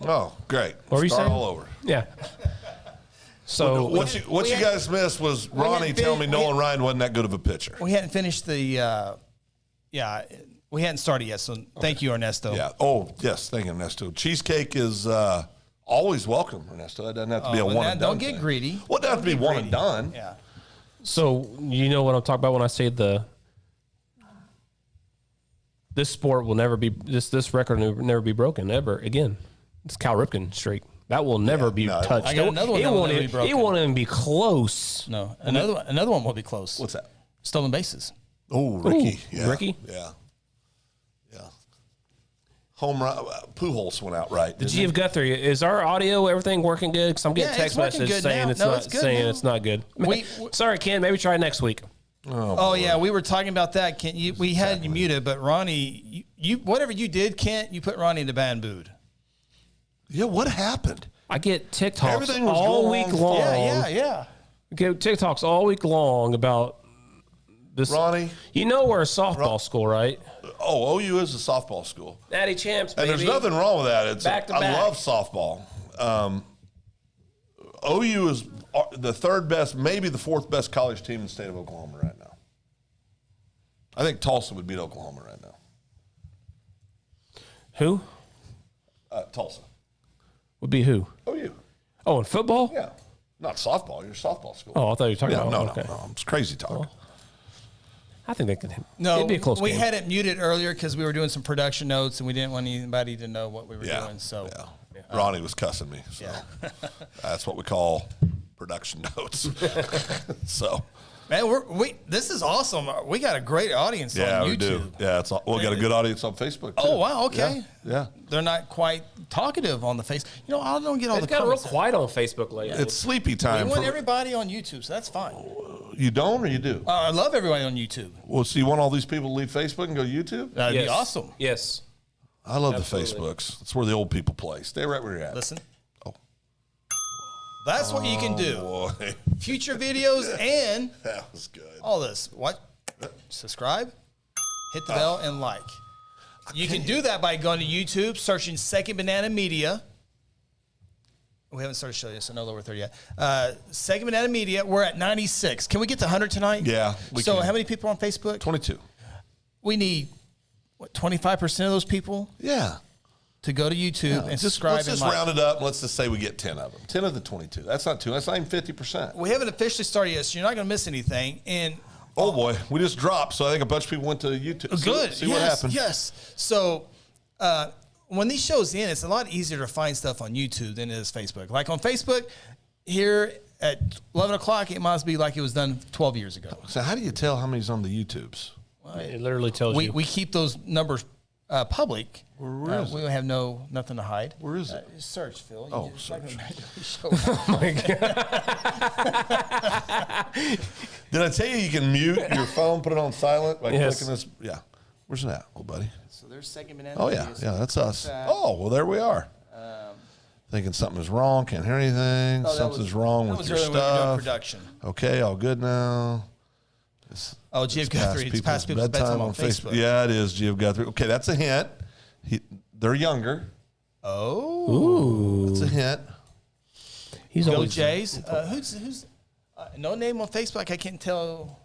Oh, great. What were you saying? All over. Yeah. So what you guys missed was Ronnie telling me Nolan Ryan wasn't that good of a pitcher. We hadn't finished the we hadn't started yet, so thank you, Ernesto. Yeah. Oh, yes. Thank you, Ernesto. Cheesecake is always welcome, Ernesto. It doesn't have to be a one and done. Don't get greedy. Well, it doesn't have to be one and done. Yeah. So you know what I'm talking about when I say this sport will never be this record will never be broken ever again. It's Cal Ripken streak. That will never be touched. I got another one. It won't even be close. No, another one will be close. What's that? Stolen bases. Oh, Ricky. Yeah. Ricky? Yeah. Yeah. Home run. Pujols went out right. The G of Guthrie, is our audio, everything working good? Because I'm getting text messages saying it's not good. Sorry, Ken. Maybe try next week. Oh yeah, we were talking about that. Ken, we had you muted, but Ronnie, you whatever you did, Kent, you put Ronnie in the bamboo. Yeah, what happened? I get TikToks all week long. Yeah. I get TikToks all week long about this. Ronnie, you know we're a softball school, right? Oh, OU is a softball school. Natty champs, baby. And there's nothing wrong with that. I love softball. OU is the third best, maybe the fourth best college team in the state of Oklahoma right now. I think Tulsa would beat Oklahoma right now. Who? Tulsa. Would be who? OU. Oh, in football? Yeah. Not softball. You're a softball school. Oh, I thought you were talking about. No. It's crazy talk. Well, I think they could. No, it'd be a close we game. had it muted earlier because we were doing some production notes and we didn't want anybody to know what we were doing. So, Ronnie was cussing me. So that's what we call production notes. So, man, this is awesome. We got a great audience on YouTube. We do. Yeah, we got a good audience on Facebook too. Oh wow, okay. Yeah. They're not quite talkative on the face. You know, I don't get all the got real comments. quiet on Facebook lately. It's sleepy time. We want everybody on YouTube, so that's fine. You don't, or you do? I love everybody on YouTube. Well, so you want all these people to leave Facebook and go YouTube? That'd be awesome. Yes. I love the Facebooks. That's where the old people play. Stay right where you're at. Listen. Oh. That's what you can do. Boy. Future videos and That was good. all this. What? Subscribe, hit the bell, and like. You can do that by going to YouTube, searching Second Banana Media. We haven't started showing you, so no lower 30 yet. Second Banana Media, we're at 96. Can we get to 100 tonight? Yeah, we can. How many people on Facebook? 22. We need, 25% of those people? Yeah. To go to YouTube and subscribe. Let's just round it up. And let's just say we get 10 of them. 10 of the 22. That's not too. That's not even 50%. We haven't officially started yet, so you're not going to miss anything. And oh boy, we just dropped. So I think a bunch of people went to YouTube. Good. See what happened. Yes. So when these shows end, it's a lot easier to find stuff on YouTube than it is Facebook. Like on Facebook, here at 11 o'clock, it must be like it was done 12 years ago. So how do you tell how many's on the YouTubes? It literally tells you. We keep those numbers public. Where is we have nothing to hide. Where is it? Search, Phil. Oh, search. Oh my God. Did I tell you can mute your phone, put it on silent by Yes. clicking this? Yeah. Where's it at, old buddy? So there's Second Banana. Oh, yeah. Yeah, that's us. Oh, well, there we are. Thinking something is wrong, can't hear anything. Something's wrong with your stuff. Production. Okay, all good now. G.F. Guthrie. It's past people's bedtime on Facebook. Yeah, it is, G.F. Guthrie. Okay, that's a hint. They're younger. Oh. Ooh. That's a hint. He's Go always Jays. Who's no name on Facebook? I can't tell.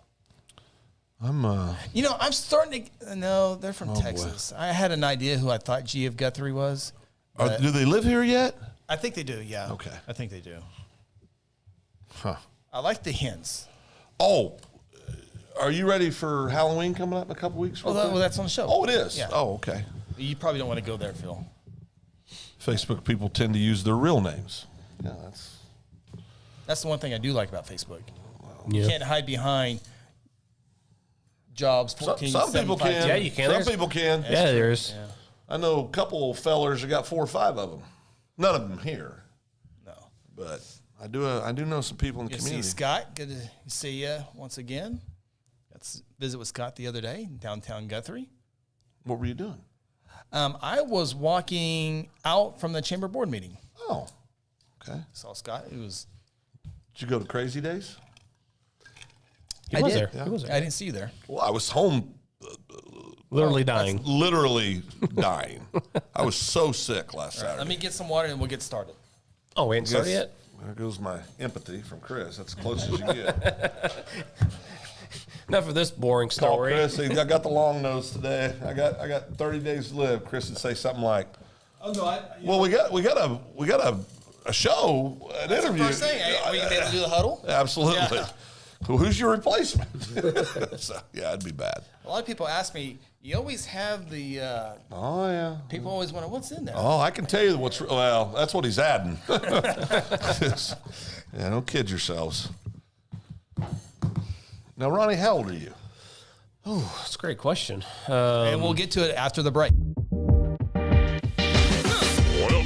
I'm starting to. No, they're from Texas. Boy. I had an idea who I thought G.F. Guthrie was. Do they live here yet? I think they do, yeah. Okay. I think they do. Huh. I like the hints. Oh, are you ready for Halloween coming up in a couple weeks? Well, that's on the show. Oh, it is? Yeah. Oh, okay. You probably don't want to go there, Phil. Facebook people tend to use their real names. Yeah, that's the one thing I do like about Facebook. Yeah. You can't hide behind jobs 14, some people can. Yeah, you can. Some people can. Yeah, there's. Yeah. I know a couple of fellers that got 4 or 5 of them. None of them here. No. But I do know some people in the community. See Scott, good to see you once again. Got to visit with Scott the other day in downtown Guthrie. What were you doing? I was walking out from the chamber board meeting. Oh, okay. Saw Scott. It was. Did you go to Crazy Days? He was did. there. Yeah. He was there. I didn't see you there. Well, I was home Literally dying. Literally dying. I was so sick last Saturday. Let me get some water and we'll get started. Oh, we ain't started yet? There goes my empathy from Chris. That's as close as you get. Enough of this boring Call story. Chris. I got the long nose today. I got 30 days to live. Chris would say something like, Oh no! "Well, we got a show, an interview. First thing, we can be able to do the huddle. Absolutely. Yeah. Well, who's your replacement?" So, yeah, it'd be bad. A lot of people ask me, you always have the, Oh yeah. people always wonder, what's in there? Oh, I can tell you that's what he's adding. Yeah, don't kid yourselves. Now, Ronnie, how old are you? Oh, that's a great question. And we'll get to it after the break.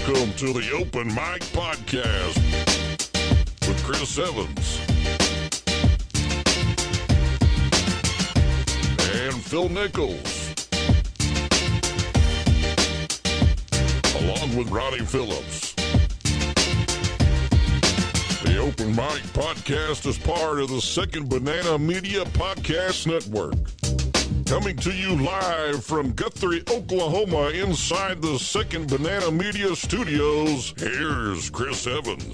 Welcome to the Open Mic Podcast with Chris Evans and Phil Nichols, along with Ronnie Phillips. The Open Mic Podcast is part of the Second Banana Media Podcast Network. Coming to you live from Guthrie, Oklahoma, inside the Second Banana Media Studios, here's Chris Evans.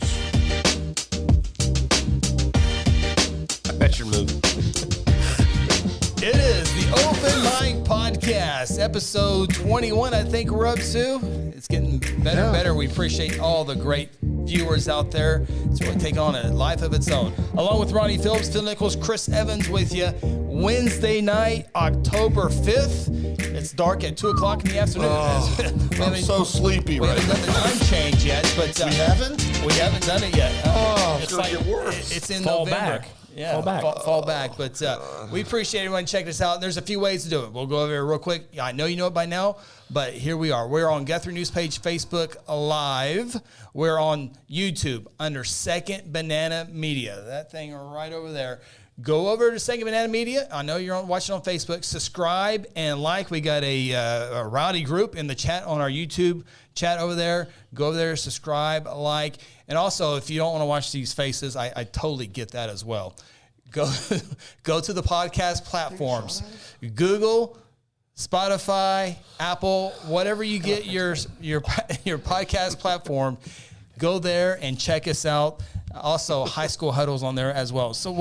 That's your move. It is the Open Mic Podcast, episode 21, I think we're up to. It's getting better and better. We appreciate all the great viewers out there. It's going to take on a life of its own. Along with Ronnie Phillips, Phil Nichols, Chris Evans with you. Wednesday night, October 5th. It's dark at 2 o'clock in the afternoon. I'm so sleepy We right haven't done the now. time change yet, but We haven't? we haven't done it yet. It's going to get worse. It's in Fall November. back. Yeah, Fall back. Fall back. But we appreciate everyone checking us out. There's a few ways to do it. We'll go over here real quick. I know you know it by now, but here we are. We're on Guthrie News page, Facebook Live. We're on YouTube under Second Banana Media. That thing right over there. Go over to Second Banana Media. I know you're watching on Facebook. Subscribe and like. We got a rowdy group in the chat on our YouTube chat over there. Go over there, subscribe, like. And also, if you don't want to watch these faces, I totally get that as well. Go to the podcast platforms. Google, Spotify, Apple, whatever you get your podcast platform. Go there and check us out. Also, High School Huddles on there as well. So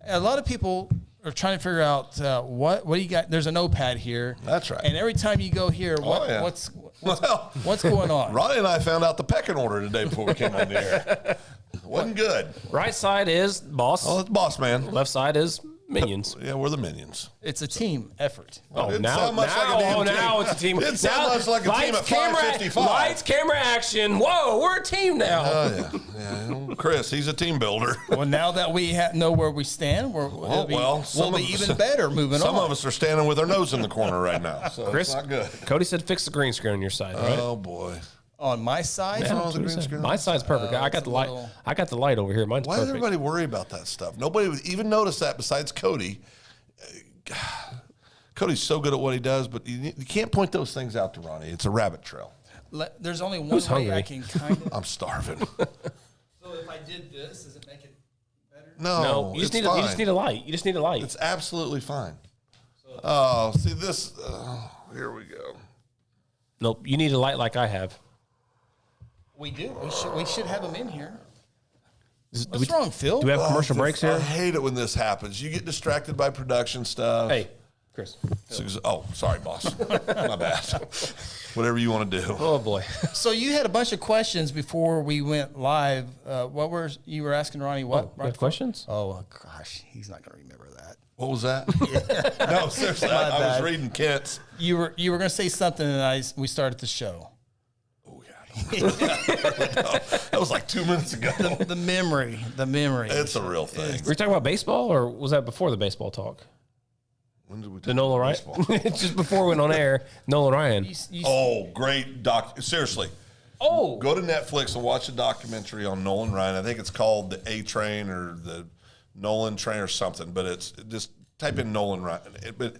a lot of people are trying to figure out what do you got? There's a notepad here. That's right. And every time you go here, what's going on? Ronnie and I found out the pecking order today before we came on the air. Wasn't good. Right side is boss. Oh, it's boss man. Left side is minions. Yeah, we're the minions. It's a team effort. Oh, Didn't now sound much like a damn team. now it's a team. Didn't sound Now, much like a team at 5:55. Lights, camera, action. Whoa, we're a team now. Oh, yeah. Chris, he's a team builder. Well, now that we know where we stand, we'll be even better moving on. Some of us are standing with our nose in the corner right now, so Chris, it's not good. Cody said fix the green screen on your side, right? Oh, boy. On my side, Yeah, the that's what he green said. screen? My side's perfect. I got the light. I got the light over here. Mine's Why does perfect. everybody worry about that stuff? Nobody would even notice that besides Cody. Cody's so good at what he does, but you can't point those things out to Ronnie. It's a rabbit trail. there's only one Who's way hungry? I can kind of. I'm starving. So if I did this, does it make it better? No, You just it's need. fine. You just need a light. You just need a light. It's absolutely fine. Oh, see this. Here we go. Nope. You need a light like I have. We do. We should have them in here. Do What's wrong, Phil? Do we have commercial breaks I here? hate it when this happens. You get distracted by production stuff. Hey, Chris. Oh, sorry, boss. My bad. Whatever you want to do. Oh boy. So you had a bunch of questions before we went live. You were asking Ronnie what? You have questions? Oh gosh, he's not going to remember that. What was that? No, seriously. I was bad. reading Kent's. You were going to say something, and we started the show. Oh, yeah. That was like 2 minutes ago. The memory. It's a real thing. Were you talking about baseball, or was that before the baseball talk? When did we talk The Nolan Ryan? baseball? Just before we went on air, Nolan Ryan. Oh, great doc. Seriously. Oh, Go to Netflix and watch a documentary on Nolan Ryan. I think it's called The A Train or The Nolan Train or something, but it's just type in Nolan Ryan. But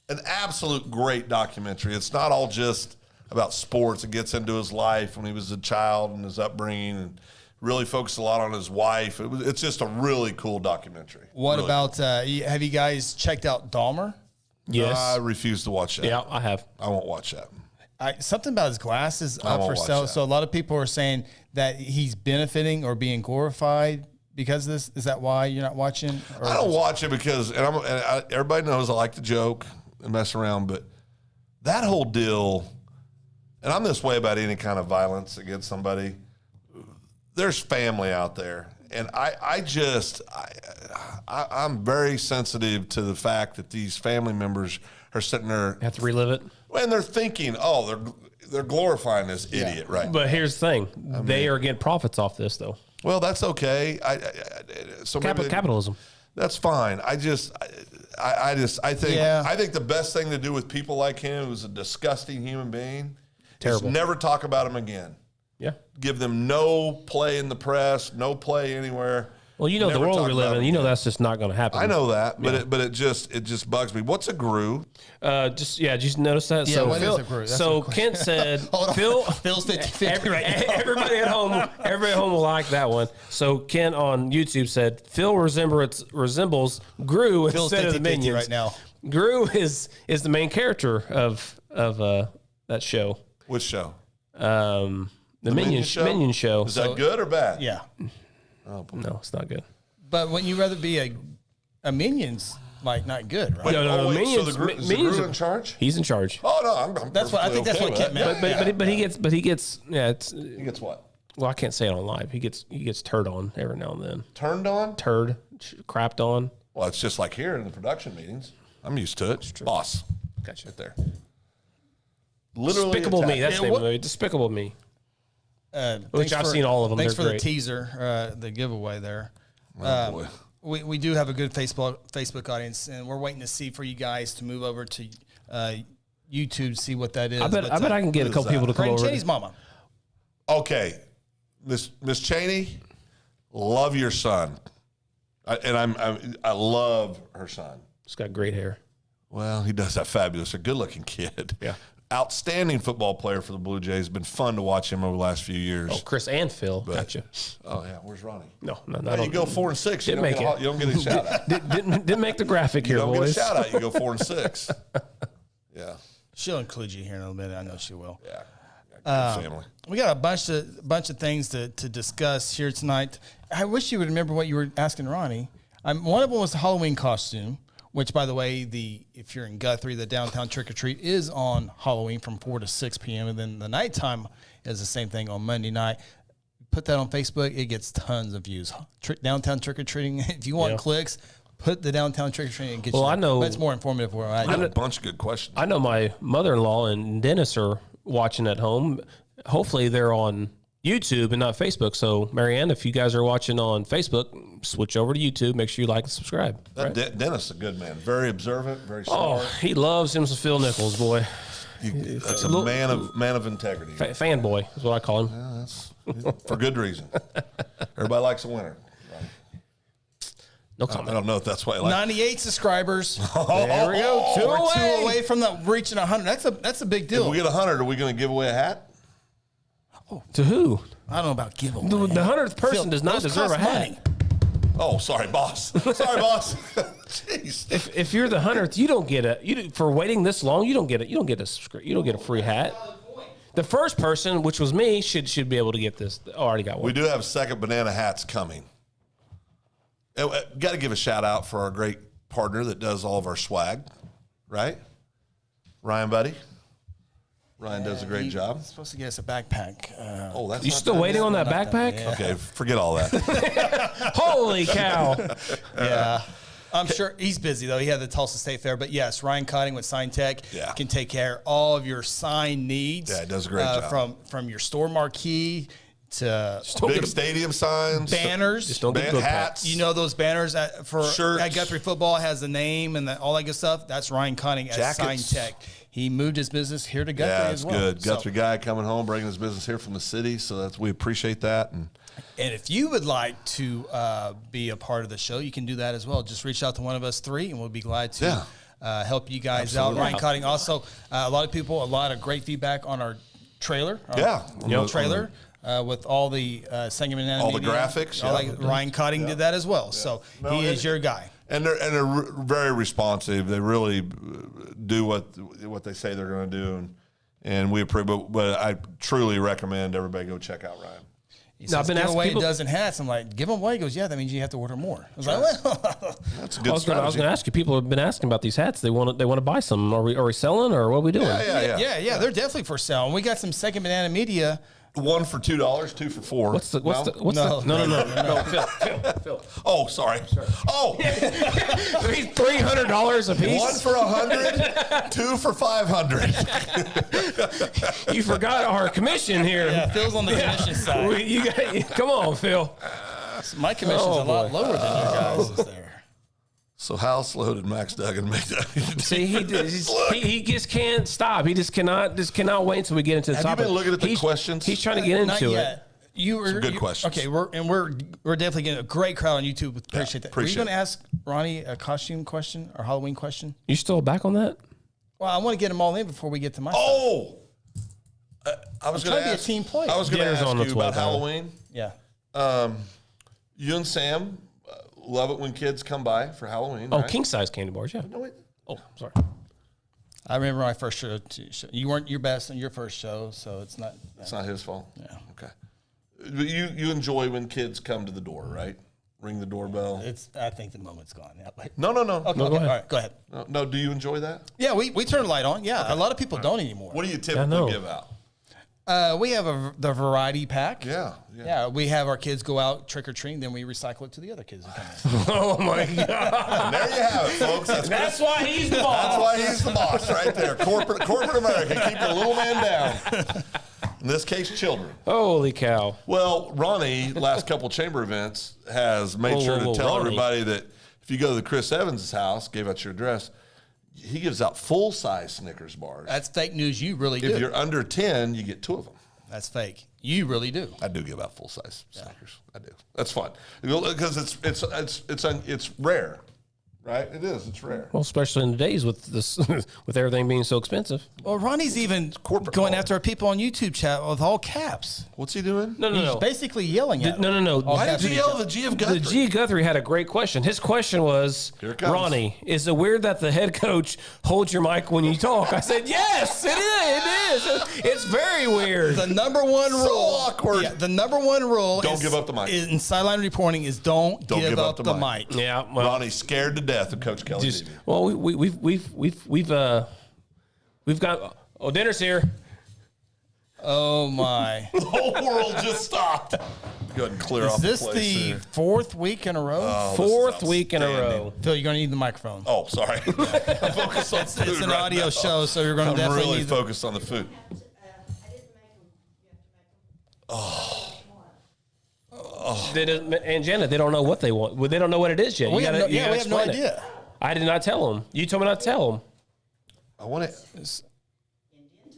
an absolute great documentary. It's not all just about sports. It gets into his life when he was a child and his upbringing, and really focused a lot on his wife. It's just a really cool documentary. What Really about, have you guys checked out Dahmer? Yes. I refuse to watch that. Yeah, I have. I won't watch that. Something about his glasses up won't for watch sale. that. So a lot of people are saying that he's benefiting or being glorified because of this. Is that why you're not watching? Or I don't watch it because, everybody knows I like to joke and mess around, but that whole deal, and I'm this way about any kind of violence against somebody. There's family out there, and I'm very sensitive to the fact that these family members are sitting there Have to relive it. and they're thinking, oh, they're glorifying this idiot, right? But here's the thing: they are getting profits off this, though. Well, that's okay. So maybe Capitalism. that's fine. I think Yeah. I think the best thing to do with people like him, who's a disgusting human being, Terrible. is never talk about him again. Yeah. Give them no play in the press, no play anywhere. Well, you know the Never world talk we about live in. him You know again. that's just not going to happen. I know that, but it just bugs me. What's a GRU? Did you notice that? Yeah, so what is Phil, a group? That's so a question. Kent said, Phil, Phil's 50-50 right now. everybody at home will like that one. So Kent on YouTube said, Phil resembles Gru Phil's instead of the 50-50 Minions. right now. Gru is the main character of that show. Which show? The Minion show. Is that good or bad? Yeah. No, it's not good. But wouldn't you rather be a Minion's like not good, right? Wait, No, wait, Minions- so is Minions the GRU are- in charge? He's in charge. Oh no, I'm That's what I think. That's what Kent meant. But he gets He gets what? well, I can't say it on live. He gets turd on every now and then. Turned on? Crapped on. Well, it's just like here in the production meetings. I'm used to it. Boss. Gotcha. Right there. Literally Despicable Me. attacked. That's the name of the movie. Despicable Me. Which I've seen all of them. Thanks They're for great. the teaser, the giveaway there. Oh, boy. We do have a good Facebook audience, and we're waiting to see for you guys to move over to YouTube, see what that is. I bet I can get a couple people to come Brandon over. Cheney's mama. Okay, Miss Cheney, love your son, I love her son. He's got great hair. Well, he does have fabulous, a good-looking kid. Yeah. Outstanding football player for the Blue Jays. Been fun to watch him over the last few years. Oh, Chris and Phil. Gotcha. Oh yeah, where's Ronnie? No. Hey, you go 4-6. You Didn't don't, make get it. you don't get a shout out. Didn't make the graphic You here, don't get a boys. shout out. You go 4-6. Yeah. She'll include you here in a little bit. I know she will. Yeah. Good family. We got a bunch of things to discuss here tonight. I wish you would remember what you were asking Ronnie. One of them was the Halloween costume, which, by the way, if you're in Guthrie, the downtown trick or treat is on Halloween from 4 to 6 p.m. And then the nighttime is the same thing on Monday night. Put that on Facebook; it gets tons of views. Downtown trick or treating. If you want clicks, put the downtown trick or treating and get. Well, you. I know- That's more informative where I I have a bunch of good questions. I know my mother-in-law and Dennis are watching at home. Hopefully they're on YouTube and not Facebook. So, Marianne, if you guys are watching on Facebook, switch over to YouTube. Make sure you like and subscribe. That Dennis is a good man. Very observant, very smart. Oh, he loves him some Phil Nichols, boy. That's a man of integrity. Fanboy is what I call him. That's for good reason. Everybody likes a winner. No I comment. don't know if that's why I like. 98 subscribers. There we go. Two We're away. 2 away from reaching 100. That's a big If deal. we get 100, are we going to give away a hat? To who? I don't know about giveaway. The 100th person Phil, does not those deserve a cost hat. money. Oh, sorry, boss. Sorry, boss. Jeez. If you're the 100th, you don't get for waiting this long. You don't get it. You don't get a free hat. The first person, which was me, should be able to get this. Oh, I already got one. We do have second banana hats coming. Got to give a shout out for our great partner that does all of our swag, right? Ryan, buddy. Ryan does a great job. Supposed to get us a backpack. That's You not still bad. waiting on that Not done, backpack? yeah. Okay, forget all that. Holy cow! Yeah. I'm sure he's busy, though. He had the Tulsa State Fair. But, yes, Ryan Cotting with Sign Tech can take care of all of your sign needs. Yeah, he does a great job. From your store marquee to Big stadium signs, banners. Just don't get book hats. You know those banners for Shirts. at Guthrie Football has the name and all that good stuff. That's Ryan Cotting at Sign Jackets. Tech. He moved his business here to Guthrie Yeah, as it's well. good. So- Guthrie guy coming home, bringing his business here from the city. So we appreciate that. And if you would like to be a part of the show, you can do that as well. Just reach out to one of us three, and we'll be glad to help you guys Absolutely. out. Ryan Cotting also, a lot of great feedback on our trailer. Trailer. With all the segment all the graphics, Ryan Cotting did that as well. So he is your guy. And they're very responsive. They really do what they say they're going to do, and we approve. But I truly recommend everybody go check out Ryan. I've been asking away a dozen hats. I'm like, give them away. He goes, yeah, that means you have to order more. I was like, well, that's a good strategy. I was going to ask you. People have been asking about these hats. They want to buy some. Are we selling, or what are we doing? Yeah. They're definitely for sale. And we got some Second Banana Media. 1 for $2, 2 for $4. No, Phil. Oh, sorry. Oh, $300 a piece. 1 for $100, 2 for $500. You forgot our commission here. Yeah, Phil's on the commission side. Come on, Phil. My commission's a lot lower than your guys' there. So how slow did Max Duggan make that? See, he just can't stop. He just cannot wait until we get into the topic. Have you been looking at the questions? He's trying to get into it. Some good questions. Okay, we're definitely getting a great crowd on YouTube. Appreciate that. Are you going to ask Ronnie a costume question or Halloween question? You still back on that? Well, I want to get them all in before we get to my stuff. I was going to be a team player. I was going to ask you about Halloween. Yeah. You and Sam love it when kids come by for Halloween. Oh, right? king size candy bars, yeah. No, wait. Oh, sorry. I remember my first show. You weren't your best on your first show, so it's not. It's not his fault. Yeah. Okay. But you enjoy when kids come to the door, right? Ring the doorbell. I think the moment's gone. Yeah. No. Okay. All right. Go ahead. No. Do you enjoy that? Yeah, we turn the light on. Yeah. Okay. A lot of people don't anymore. What do you typically give out? We have the variety pack. Yeah. We have our kids go out trick or treating, then we recycle it to the other kids that come in. Oh my God! And there you have it, folks. That's why he's the boss. That's why he's the boss, right there. Corporate America, keep the little man down. In this case, children. Holy cow! Well, Ronnie, last couple chamber events, has made sure to tell everybody that if you go to the Chris Evans' house, gave out your address, he gives out full-size Snickers bars. That's fake news. You really do. If you're under 10, you get 2 of them. That's fake. You really do. I do give out full-size Snickers. I do. That's fun because it's rare, right? It is. It's rare. Well, especially in the days with this, with everything being so expensive. Well, Ronnie's even going after our people on YouTube chat with all caps. What's he doing? He's basically yelling at them. No. Why did you yell at the G of Guthrie? The G of Guthrie had a great question. His question was, Ronnie, is it weird that the head coach holds your mic when you talk? I said, yes, it is. It's very weird. The number one rule. So awkward. Yeah, the number one rule don't give up the mic. In sideline reporting is don't give up the mic. Yeah, well, Ronnie's scared to death of Coach Kelly. Well, we've got dinner's here. Oh my! The whole world just stopped. Go ahead and clear off the place. Is this the 4th week in a row? Fourth week in a row. Phil, you're going to need the microphone. Oh, sorry. I'm focused on food. It's an audio show, so you're going to definitely really need focused on the food. I didn't make them. You have to make them. And Janet, they don't know what they want. Well, they don't know what it is yet. we have no idea. I did not tell them. You told me not to tell them. I want it. Indian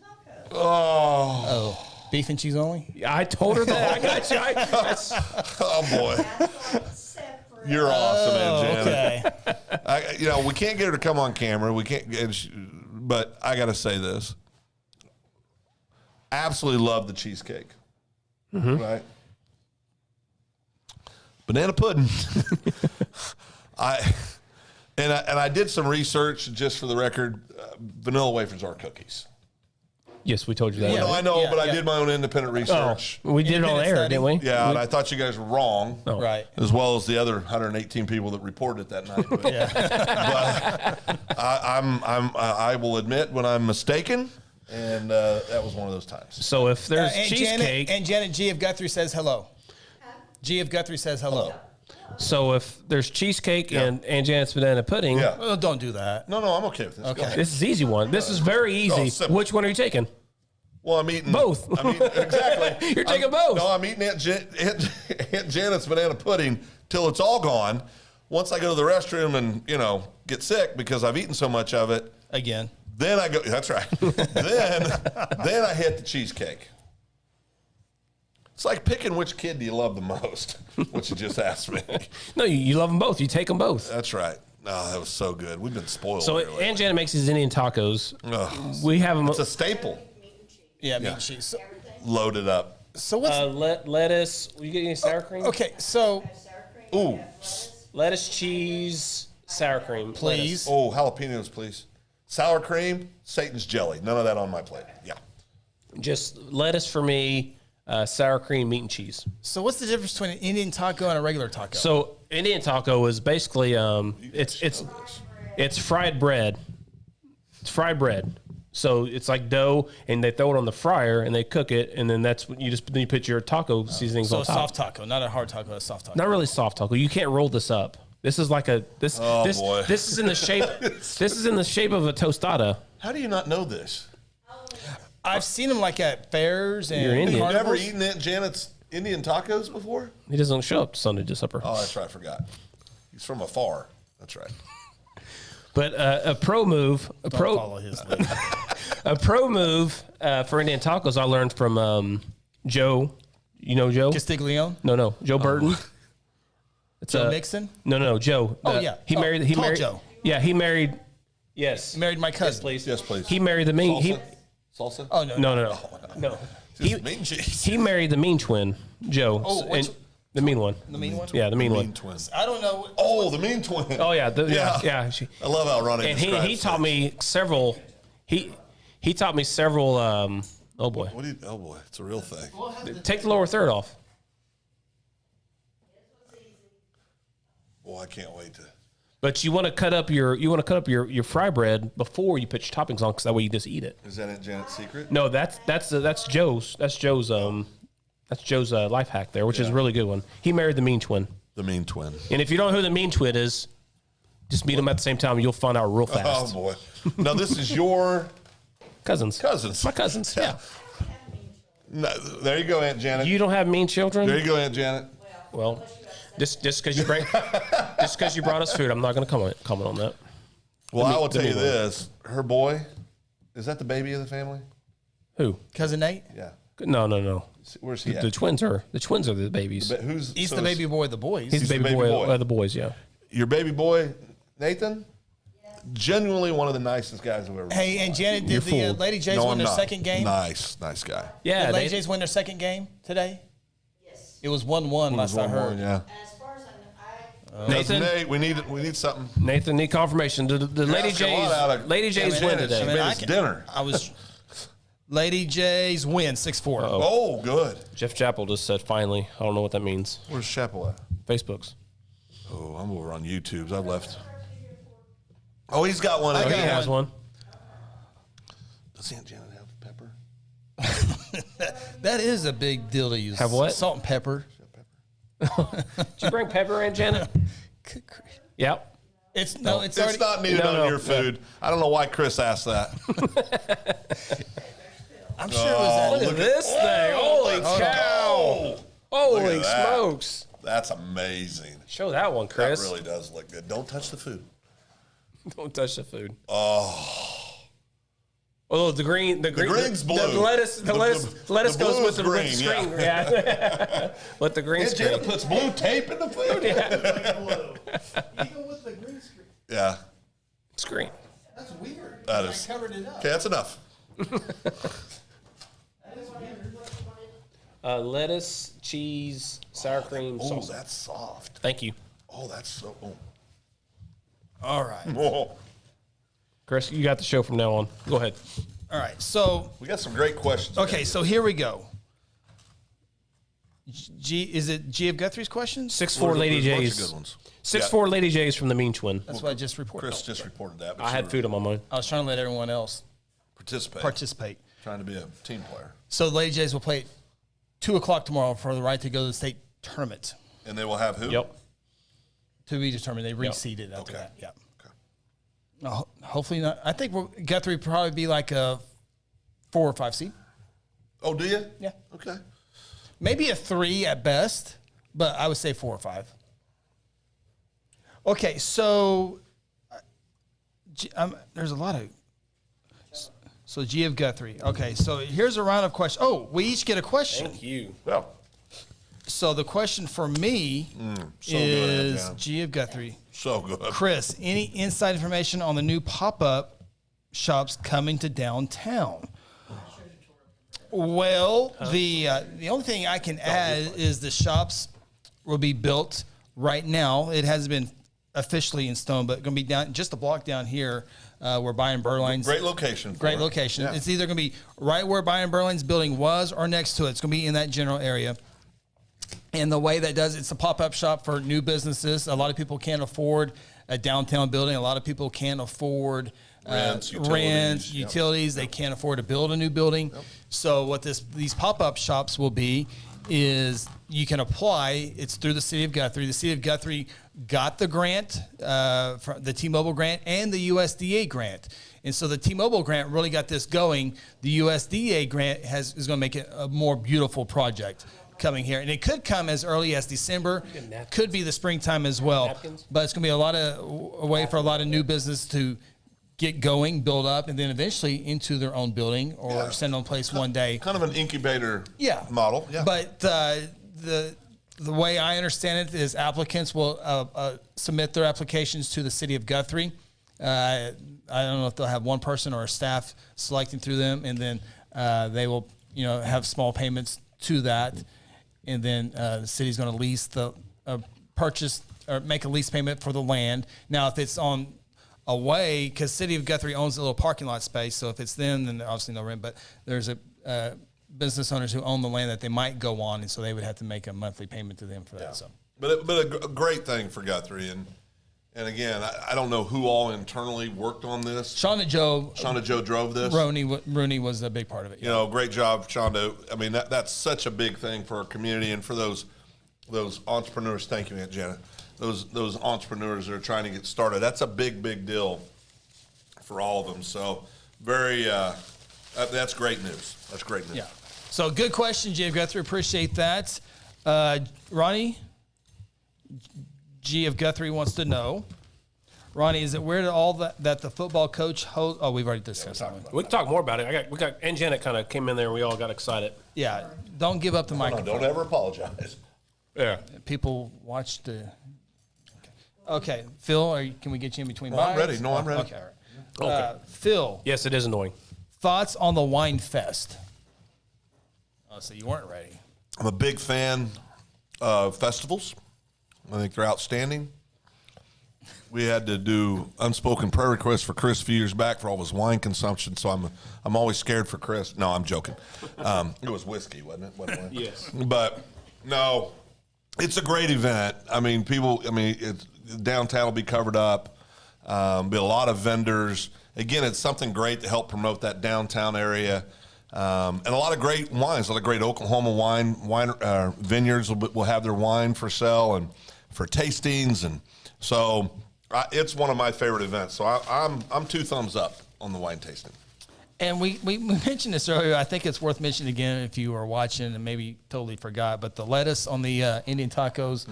tacos. Oh, Beef and cheese only? I told her that. I got you. oh boy. Separate. You're awesome, Aunt Janet. Okay. We can't get her to come on camera. We can't, but I got to say this. Absolutely love the cheesecake. Right? Banana pudding. I did some research just for the record. Vanilla wafers are cookies. Yes, we told you that. Well, I know, but I did my own independent research. We did it on air, didn't we? Yeah, and I thought you guys were wrong. Oh. Right. As well as the other 118 people that reported it that night. But, but I will admit when I'm mistaken, and that was one of those times. So if there's cheesecake, Janet G of Guthrie says hello. G of Guthrie says hello. So if there's cheesecake and Janet's banana pudding, Well, don't do that. No, I'm okay with this. Okay. Go ahead. this is easy one. This is very easy. simple. Which one are you taking? Well, I'm eating Both. Exactly. You're taking both. No, I'm eating Aunt Janet's banana pudding till it's all gone. Once I go to the restroom and get sick because I've eaten so much of it, Again. then I go. That's right. then I hit the cheesecake. It's like picking which kid do you love the most, what you just asked me. No, you love them both. You take them both. That's right. Oh, that was so good. We've been spoiled. So here lately. Aunt Janet makes these Indian tacos. Ugh. We have them It's a staple. Yeah, meat and cheese. Loaded up. So what's lettuce. You get any sour cream? okay? So Sour cream. Ooh. Lettuce, cheese, Sour cream, Please. Oh, jalapenos, please. Sour cream, Satan's jelly. None of that on my plate. Yeah. lettuce. Just lettuce for me. Sour cream, meat and cheese. So what's the difference between an Indian taco and a regular taco? So Indian taco is basically it's fried bread. It's fried bread. So it's like dough, and they throw it on the fryer, and they cook it, and then that's when you put your taco seasonings So on a top. soft taco, not a hard taco, a soft taco. Not really soft taco. You can't roll this up. This is like a this. Oh, this boy. this is in the shape. This is in the shape of a tostada. How do you not know this? I've seen them like at fairs and You're Indian. You've never carnivals. eaten Aunt Janet's Indian tacos before? He doesn't show up Sunday to supper. Oh, that's right. I forgot. He's from afar. That's right. But a pro move, Follow his lead. a pro move for Indian tacos. I learned from Joe. You know Joe? Castiglione, No, Joe Burton. It's Joe Mixon. No, Joe. Oh, yeah. he Tall- married. He tall married. Joe. Yeah, he married. Yes, Married my cousin. Yes, please. Yes, please. He married the mean. He, Salsa? Oh no, no. He, Just mean cheese. he married the mean twin, Joe. Oh, which- and the mean one. the mean one. Yeah, the mean Mean one. twins. I don't know. Oh, the mean twin. Oh yeah, yeah. Yeah. I love how Ronnie And he describes taught things. me several. He taught me several. Oh boy, What do you? Oh boy, it's a real thing. take the lower third off. Boy, I can't wait to. But you want to cut up your fry bread before you put your toppings on, because that way you just eat it. Is that Aunt Janet's secret? No, that's Joe's life hack there, which is a really good one. He married the mean twin, The mean twin. and if you don't know who the mean twin is, just meet them at the same time. You'll find out real Oh fast. boy. Now this is your Cousins, cousins. my cousins. Yeah. No, there you go, Aunt Janet. You don't have mean children. There you go, Aunt Janet. Well, just because you brought us food, I'm not going to comment on that. Well, I will the tell you mean one. this: her boy, is that the baby of the family? Who? Cousin Nate. Yeah. No. Where's he at? The twins are the babies. But who's He's so the is baby boy of the boys. He's the baby boy of the boys. Yeah. Your baby boy, Nathan. Genuinely one of the nicest guys I've ever met. Hey, and Janet, You're did the fooled. Lady Jays No, win I'm their not. second game? Nice guy. Yeah. Did Lady they- Jays win their second game today? Yes. It was 1-1 last I heard. Yeah. As far as I know, Nathan, Nate, we need something. Nathan, need confirmation. The Lady Ask a lot out Jays, of- Lady Jays Yeah, win man, today. she made us dinner. I was. Lady Jays win 6-4. Oh, good. Jeff Chappell just said finally. I don't know what that means. Where's Chapel at? Facebook's. Oh, I'm over on YouTube's. I've left. Oh, he's got one. I Oh, he got has one. Does Aunt Janet have pepper? That is a big deal to use. Have what? Salt and pepper. Did you bring pepper in, Janet? Yep. It's It's already. not needed No, on no. your food. I don't know why Chris asked that. I'm sure it was. look at This thing. Holy Hold cow. Look Holy at that. smokes. That's amazing. Show that one, That Chris. really does look good. Don't touch the food. Don't touch the food. Oh, the green's blue. The lettuce The lettuce blue goes is with the green, screen. Yeah. With the green Aunt screen. Janet puts blue tape in the food. Even with the green screen. Yeah, Screen. That's weird. that is. Covered it up. Okay, that's enough. Lettuce, cheese, sour cream, Oh, sauce. that's soft. Thank you. Oh, that's so. Oh. All right. Oh. Chris, you got the show from now on. Go ahead. All right. So, We got some great questions. okay. So here we go. Is it G of Guthrie's questions? 6'4" Lady There's a bunch of Jays. good ones. 6'4" Lady Jays from the Mean Twin. That's what I just reported. Chris just reported that. But I you had were food on my mind. I was trying to let everyone else Participate. participate. Trying to be a team player. So the Lady Jays will play at 2:00 tomorrow for the right to go to the state tournament. And they will have who? Yep. To be determined. They reseeded after Okay. that. Yeah. Okay. No, hopefully not. I think Guthrie will probably be like a 4 or 5 seed. Oh, do you? Yeah. Okay. Maybe a 3 at best, but I would say 4 or 5. Okay, so there's a lot of. So G of Guthrie. Okay, so here's a round of questions. Oh, we each get a question. you. Yeah. So the question for me so good, is man. G of Guthrie. So good. Chris, any inside information on the new pop-up shops coming to downtown? Well, the only thing I can add is the shops will be built right now. It has been officially in stone, but going to be down just a block down here where Byron Berline's. Great location. Great location. Yeah. It's either going to be right where Byron Berline's building was or next to it. It's going to be in that general area. And the way that does, it's a pop-up shop for new businesses. A lot of people can't afford a downtown building. A lot of people can't afford Rents, utilities. They can't afford to build a new building. Yep. So what these pop-up shops will be is you can apply. It's through the city of Guthrie. The city of Guthrie got the grant, the T-Mobile grant and the USDA grant. And so the T-Mobile grant really got this going. The USDA grant is going to make it a more beautiful project coming here. And it could come as early as December, could be the springtime as well. Napkins. But it's going to be a way for a lot of new business to get going, build up, and then eventually into their own building or send on place one day. Kind of an incubator model. Yeah. But the way I understand it is applicants will submit their applications to the city of Guthrie. I don't know if they'll have one person or a staff selecting through them, and then they will, have small payments to that, and then the city's going to lease the purchase or make a lease payment for the land. Now, if it's on away, because city of Guthrie owns a little parking lot space, so if it's them, then obviously no rent. But there's a business owners who own the land that they might go on, and so they would have to make a monthly payment to them for that. So, but a great thing for Guthrie, and again, I don't know who all internally worked on this. Shonda Joe drove this. Rooney was a big part of it. Yeah. Great job, Shonda. I mean, that's such a big thing for our community and for those entrepreneurs. Thank you, Aunt Janet. Those entrepreneurs that are trying to get started. That's a big deal for all of them. So very, that's great news. That's great news. Yeah. So good question, G of Guthrie. Appreciate that. Ronnie, G of Guthrie wants to know, Ronnie, is it weird at all that the football coach host? Oh, we've already discussed that. We can talk more about it. We got and Janet kind of came in there and we all got excited. Yeah. Don't give up the microphone. Don't ever apologize. Yeah. People watch the. Okay, Phil, can we get you in between? I'm ready. No, I'm ready. Okay, all right. Okay. Phil. Yes, it is annoying. Thoughts on the Wine Fest? Oh, so you weren't ready. I'm a big fan of festivals. I think they're outstanding. We had to do unspoken prayer requests for Chris a few years back for all his wine consumption, so I'm always scared for Chris. No, I'm joking. It was whiskey, wasn't it? Yes. But no, it's a great event. Downtown will be covered up. Be a lot of vendors. Again, it's something great to help promote that downtown area. And a lot of great wines, a lot of great Oklahoma wine vineyards will have their wine for sale and for tastings. And so it's one of my favorite events. So I'm 2 thumbs up on the wine tasting. And we mentioned this earlier. I think it's worth mentioning again if you were watching and maybe totally forgot. But the lettuce on the Indian tacos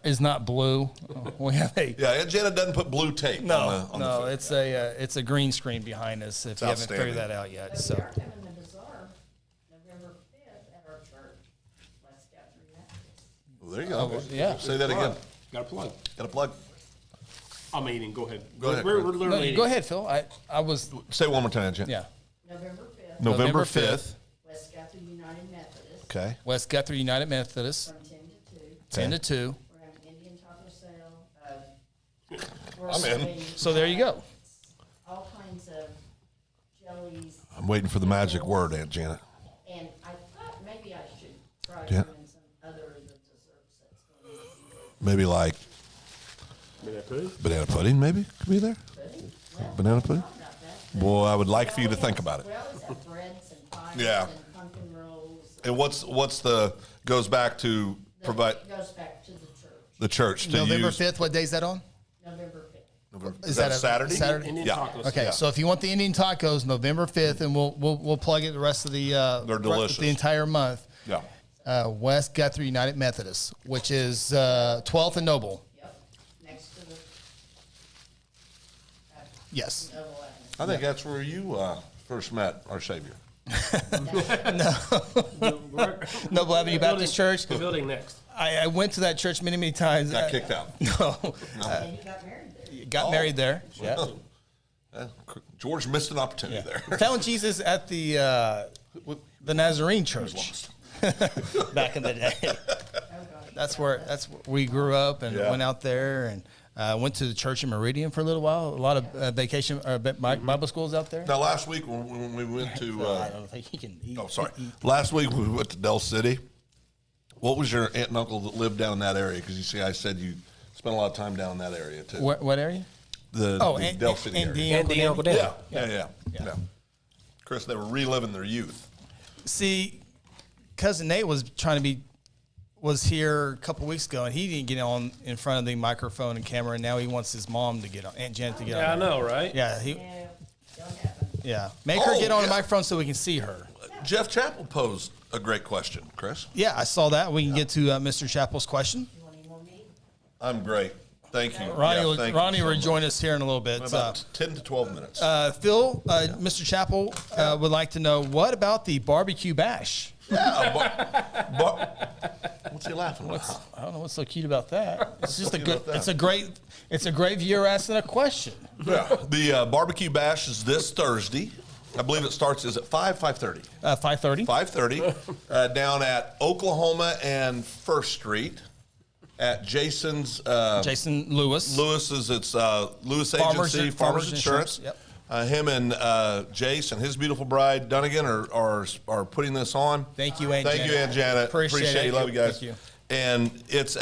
is not blue. We have and Janet doesn't put blue tape. No, on the food. It's a green screen behind us. If you haven't figured that out yet, So we are having the bazaar November 5th at our church. Let's go through that. Well, there you go. Yeah. Say that again. Got a plug. Got a plug. I'm eating. Go ahead. Go ahead, We're Chris. literally go ahead, Phil. I was. Say it one more time, Janet. Yeah. November 5th. November 5th. West Guthrie United Methodist. Okay. West Guthrie United Methodist. From 10 to 2. 10 to 2. We're having Indian taco sale. I'm in. So there you go. All kinds of jellies. I'm waiting for the magic word, Aunt Janet. And I thought maybe I should try Yeah. doing some other of the desserts that's going to be Maybe like pudding. banana pudding, maybe could be there. pudding. Well, Banana pudding. thought about that. Boy, I would like for you to think about it. We always have breads and pies Yeah. and pumpkin rolls. And what's the goes back to provide It goes back to the church. the church to November use 5th. What day is that on? November 5th. Is that a Saturday? Saturday? Indian Yeah. tacos. Okay, Yeah. so if you want the Indian tacos, November 5th, and we'll plug it the rest of the They're delicious. the entire month. Yeah. West Guthrie United Methodist, which is 12th and Noble. Yep. Next to the Yes. Noble Avenue. I think that's where you first met our Savior. Noble Avenue Baptist Church. The building next. I went to that church many times. Got kicked out. No. And you got married there. Got married there. Yeah. Yeah, George missed an opportunity there. Found Jesus at the Nazarene Church back in the day. Oh, gosh. That's where we grew up and Yeah. went out there, and Went to the church in Meridian for a little while. A lot of vacation Bible schools out there. Now, last week when we went to, I don't think he can eat. Last week when we went to Del City, what was your aunt and uncle that lived down in that area? Because you see, I said you spent a lot of time down in that area too. What area? The Del City area. Andy and Uncle Dan. Yeah. Chris, they were reliving their youth. See, cousin Nate was here a couple weeks ago, and he didn't get on in front of the microphone and camera, and now he wants his mom to get on, Aunt Janet to get on. Yeah, I know, right? Yeah, No, don't happen. make her get on the yeah. microphone so we can see her. Jeff Chappell posed a great question, Chris. Yeah, I saw that. We can get to Mr. Chappell's question. You want any more meat? I'm great. Thank you. Ronnie so will much. join us here in a little bit. About 10 to 12 minutes. Phil, Mr. Chappell would like to know, what about the barbecue bash? What's he laughing about? I don't know what's so cute about that. It's just cute about that? It's a great viewer asking a question. Yeah, the barbecue bash is this Thursday. I believe it starts, is it 5:30? 5:30. 5:30 down at Oklahoma and First Street at Jason's. Jason Lewis. Lewis's, it's Lewis Farmers Agency, Farmers Insurance. Yep. Him and Jace and his beautiful bride Dunnigan are putting this on. Thank you, Aunt Janet. Thank you, Aunt Janet. Appreciate it. Love you guys. Thank you. And it's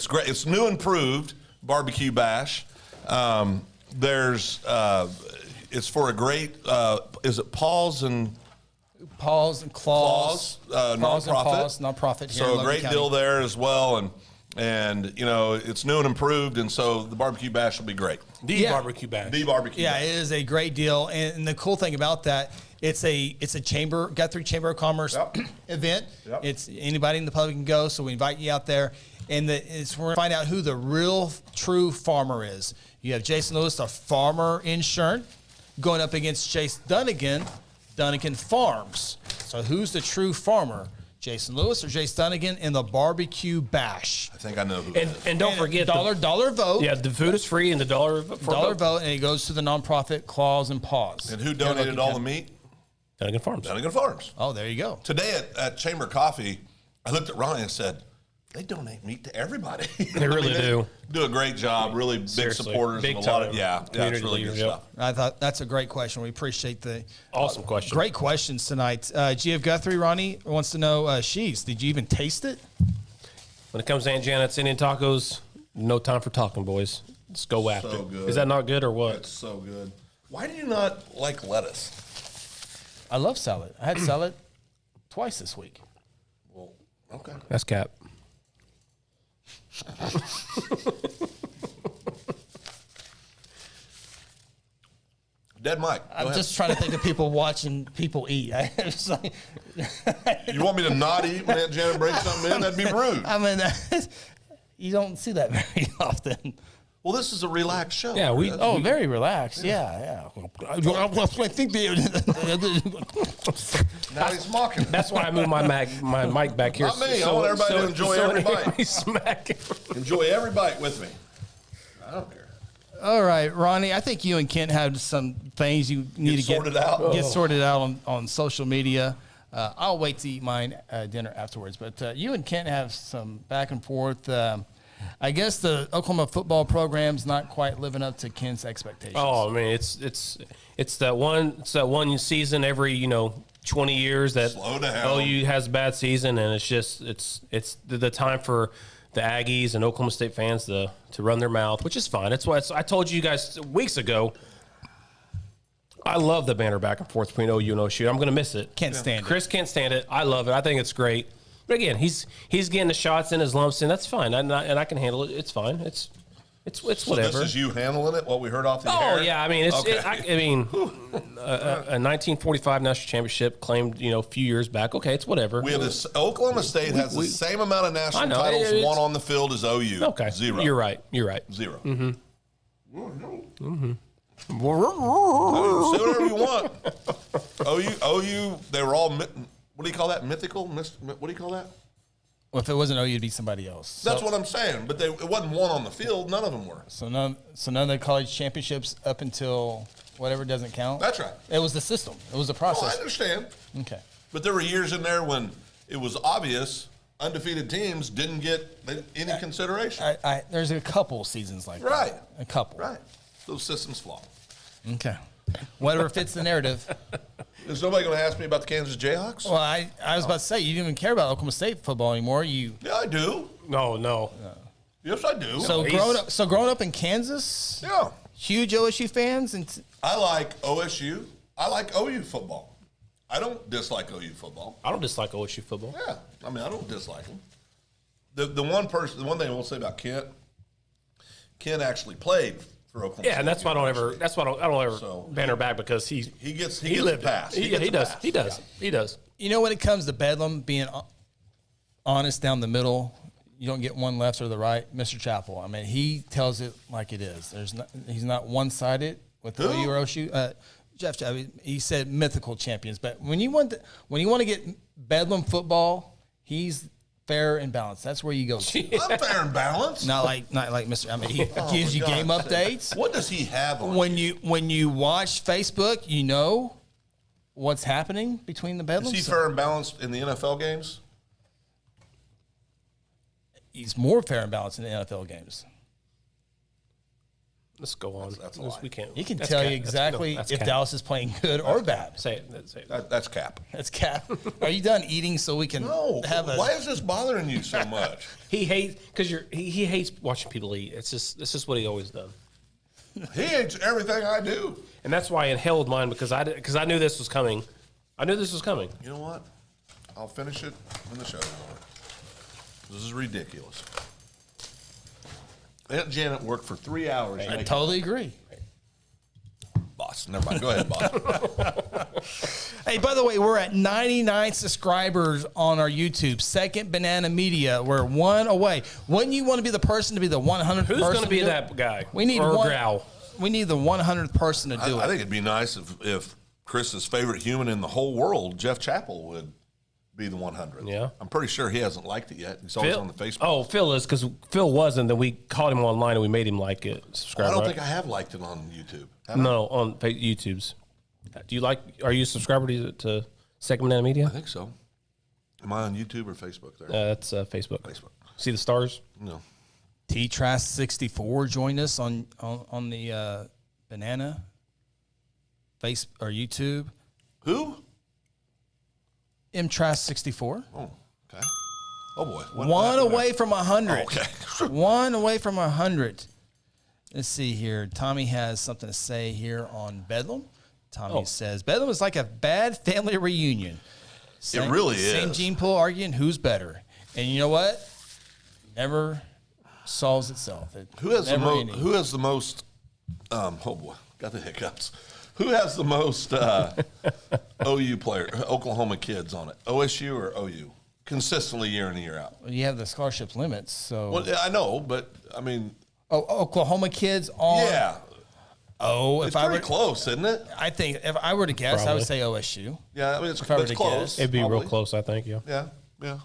great. It's new and improved barbecue bash. It's for a great. Is it Paws and Paws and Claws. nonprofit? Nonprofit here in So a Logan great County. deal there as well, and it's new and improved, and so the barbecue bash will be great. The barbecue bash. The barbecue. Yeah, bash. it is a great deal, and the cool thing about that, it's a Guthrie Chamber of Commerce event. Yep. It's anybody in the public can go, so we invite you out there, and we're going to find out who the real true farmer is. You have Jason Lewis, the farmer insurance, going up against Chase Dunnigan, Dunnigan Farms. So who's the true farmer? Jason Lewis or Jace Dunnigan in the barbecue bash. I think I know who. it is. And don't forget dollar vote. Yeah, the food is free and the dollar vote, and it goes to the nonprofit Claws and Paws. And who donated all the meat? Dunnigan Farms. Dunnigan Farms. Oh, there you go. Today at Chamber Coffee, I looked at Ronnie and said, they donate meat to everybody. They really do. Do a great job. Really big Seriously. supporters. Big and a lot of, time. yeah, it's Community really good leader, stuff. I thought that's a great question. We appreciate the Awesome question. great questions tonight. GF Guthrie, Ronnie wants to know, she's, did you even taste it? When it comes to Aunt Janet's Indian tacos, no time for talking, boys. Let's go after it. good. Is that not good or what? It's so good. Why do you not like lettuce? I love salad. I had salad twice this week. Well, okay. That's cap. Dead Mike. Go I'm ahead. just trying to think of people watching people eat. It's like, You want me to not eat when Aunt Janet brings something in? That'd be rude. I mean, you don't see that very often. Well, this is a relaxed show. Yeah, we- Chris. Oh, very relaxed. Yeah. I think Now he's mocking. That's why I moved my mic back here. Not me. I want everybody to enjoy every bite. me smack. Enjoy every bite with me. I don't care. All right, Ronnie, I think you and Kent have some things you need to sorted out. Get sorted out on social media. I'll wait to eat mine dinner afterwards. But you and Kent have some back and forth. I guess the Oklahoma football program's not quite living up to Kent's expectations. Oh, I mean, it's that one season every 20 years that Slow down. OU has a bad season, and it's the time for the Aggies and Oklahoma State fans to run their mouth, which is fine. That's why I told you guys weeks ago. I love the banner back and forth between OU and OSU. I'm going to miss it. Can't stand it. Chris can't stand it. I love it. I think it's great. But again, he's getting the shots in, his lumps in. That's fine, and I can handle it. It's fine. It's So whatever. this is you handling it, what we heard off the Oh air? yeah, I mean, Okay. A 1945 national championship claimed, a few years back. Okay, it's whatever. We have this. Oklahoma State has the same amount of national I know, titles it's- won on the field as OU. Okay, 0. You're right. Zero. Mm-hmm. Say whatever you want. OU, they were all, what do you call that? Mythical? What do you call that? Well, if it wasn't OU, it'd be somebody else. That's what I'm saying. But it wasn't one on the field. None of them were. So none of the college championships up until whatever doesn't count. That's right. It was the system. It was the Oh, I process. understand. Okay. But there were years in there when it was obvious. undefeated teams didn't get any consideration. There's a couple seasons like Right. that. A couple. Right. Those systems flaw. Okay. Whatever fits the narrative. Is nobody going to ask me about the Kansas Jayhawks? Well, I was about to say, you didn't even care about Oklahoma State football anymore. Yeah, I do. No. Yes, I do. Growing up in Kansas, yeah. huge OSU fans, and I like OSU. I like OU football. I don't dislike OU football. I don't dislike OSU football. Yeah. I mean, I don't dislike them. The one thing I will say about Kent actually played for Oklahoma State. Yeah, and that's why I don't ever So, banner back because he gets lived a pass. He does. you know when it comes to Bedlam being honest down the middle, you don't get one left or the right. Mr. Chappell, I mean, he tells it like it is. He's not one-sided with OU or OSU. Jeff Chappell, he said mythical champions, but when you want to get Bedlam football, he's fair and balanced. That's where you go. I'm fair and balanced. Not like Mr. I mean, he gives you game updates. What does he have on When you watch Facebook, you know what's happening between the Bedlams. Is he fair and balanced in the NFL games? He's more fair and balanced in the NFL games. Let's go on. That's a lie. We can't. He can that's tell cap. you exactly That's if cap. Dallas is playing good or bad. Say it. That's cap. That's cap. Are you done eating so we can have a? Why is this bothering you so much? He hates because he hates watching people eat. It's just what he always done. He hates everything I do. And that's why I held mine because I knew this was coming. I knew this was coming. You know what? I'll finish it when the show's over. This is ridiculous. Aunt Janet worked for 3 hours. I totally agree. Boss, never mind. Go ahead, boss. Hey, by the way, we're at 99 subscribers on our YouTube. Second Banana Media. We're one away. Wouldn't you want to be the person to be the 100th Who's person? going to be that guy? We need or one. gal. We need the 100th person to do I it. think it'd be nice if Chris's favorite human in the whole world, Jeff Chappell, would be the 100th. Yeah. I'm pretty sure he hasn't liked it yet. He's always on the Facebook. Oh, Phil is because Phil wasn't. Then we caught him online and we made him like it. Subscribe. I don't right? think I have liked it on YouTube. Have I? No, on YouTube's. Do you like? Are you a subscriber to Second Banana Media? I think so. Am I on YouTube or Facebook there? That's Facebook. Facebook. See the stars? No. T-Trask 64 joined us on the Banana Face or YouTube. Who? M-Trask 64. Oh, okay. Oh, boy. One away from 100. Okay. One away from 100. Let's see here. Tommy has something to say here on Bedlam. Tommy says, Bedlam is like a bad family reunion. It really Same is. gene pool arguing who's better. And you know what? Never solves itself. Who has the Never most? ending. Who has the most? Oh boy, got the hiccups. Who has the most OU player, Oklahoma kids on it? OSU or OU? Consistently year in and year out. You have the scholarship limits, so Well, I know, but I mean, Oklahoma kids on. yeah, Oh, it's if I pretty were, close, isn't it? I think if I were to guess, I Probably. would say OSU. Yeah, I mean, I were it's to close. guess. It'd be real probably. close, I think. Yeah. Yeah.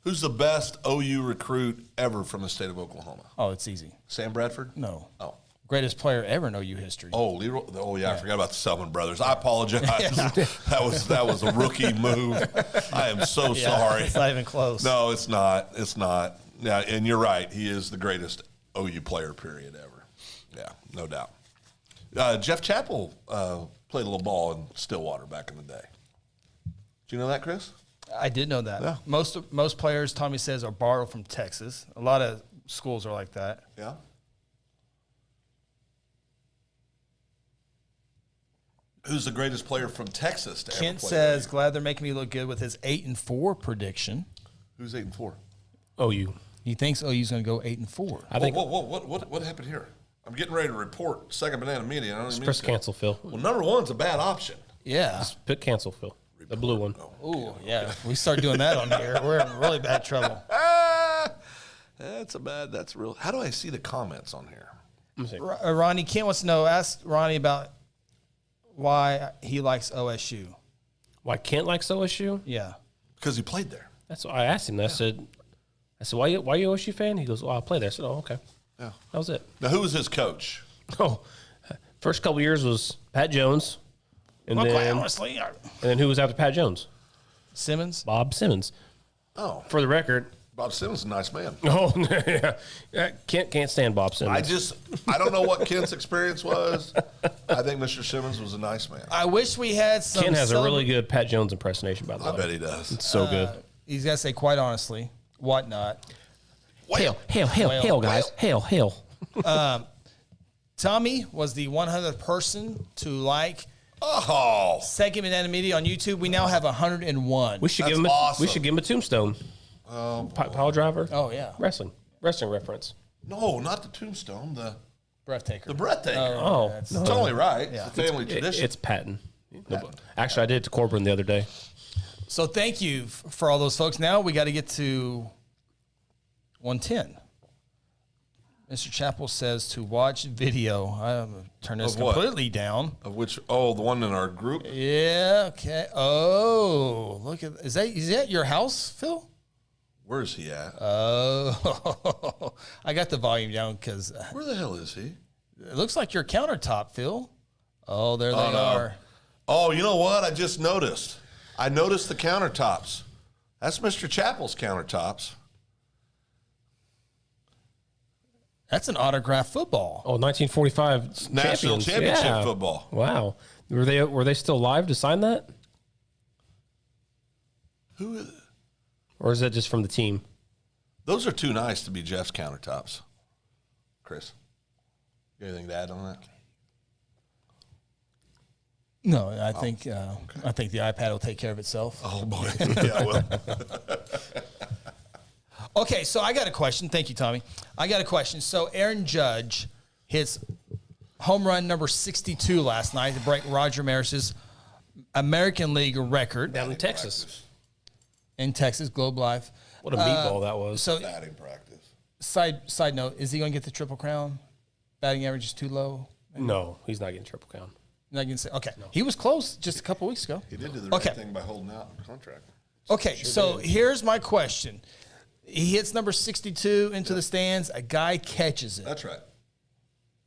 Who's the best OU recruit ever from the state of Oklahoma? Oh, it's easy. Sam Bradford? No. Oh. Greatest player ever in OU history. Oh, Leroy. Oh, yeah, I forgot about the Selman brothers. I apologize. That was a rookie move. I am so sorry. It's not even close. No, it's not. It's not. Yeah, and you're right. He is the greatest OU player, period, ever. Yeah, no doubt. Jeff Chappell played a little ball in Stillwater back in the day. Did you know that, Chris? I did know that. Yeah. Most players, Tommy says, are borrowed from Texas. A lot of schools are like that. Yeah. Who's the greatest player from Texas to Kent ever play? says, glad they're making me look good with his 8-4 prediction. Who's 8-4? OU. He thinks OU's going to go 8-4. I think Whoa, what happened here? I'm getting ready to report Second Banana Media. I don't even mean press to. cancel, Phil. Well, number one's a bad option. Yeah. Put cancel, Phil. The blue one. Ooh, yeah. We start doing that on here, we're in really bad trouble. That's real. How do I see the comments on here? Let me see. Ronnie, Kent wants to know, ask Ronnie about why he likes OSU. Why Kent likes OSU? Yeah. Because he played there. That's what I asked him. I said, why you OSU fan? He goes, well, I play there. I said, oh, okay. Yeah. That was it. Now, who was his coach? Oh, first couple years was Pat Jones. And Well, quite then, honestly, and then who was after Pat Jones? Simmons. Bob Simmons. Oh, For the record, Bob Simmons is a nice man. oh yeah, can't stand Bob Simmons. I don't know what Kent's experience was. I think Mr. Simmons was a nice man. I wish we had some. Ken has a really good Pat Jones impersonation, by the way. I bet he does. It's so good. He's got to say, quite honestly, whatnot. Hail, guys. Hail. Tommy was the 100th person to like Second Banana Media on YouTube. We now have 101. We should That's give him. awesome. We should give him a tombstone. Pile driver. Oh yeah, Wrestling reference. No, not the tombstone. The breathtaker. breathtaker. Oh, that's- It's only right. Yeah. It's a family tradition. it's Patton. Actually, I did it to Corbin the other day. So thank you for all those folks. Now we got to get to 110. Mr. Chappell says to watch video. I'm going to turn this Of what? completely down. Of which, the one in our group. Yeah, okay. Oh, look at, is that your house, Phil? Where's he at? Oh, I got the volume down because Where the hell is he? it looks like your countertop, Phil. Oh, there they are. Oh, you know what? I just noticed. I noticed the countertops. That's Mr. Chappell's countertops. That's an autographed football. Oh, 1945 National champions. championship Yeah. football. Wow. Were they still live to sign that? Who is it? Or is that just from the team? Those are too nice to be Jeff's countertops. Chris, you got anything to add on that? No, I think the iPad will take care of itself. Oh, boy. Yeah, well. Okay, so I got a question. Thank you, Tommy. I got a question. So Aaron Judge hits home run number 62 last night to break Roger Maris's American League record Down in Texas. in Texas, Globe Life. What a meatball that was. So Batting practice. side note, is he going to get the Triple Crown? Batting average is too low. No, he's not getting triple crown. Not going to say. Okay, he was close just a couple weeks ago. He did do the right thing by holding out the contract. Okay, so here's my question. He hits number 62 into the stands. A guy catches it. That's right.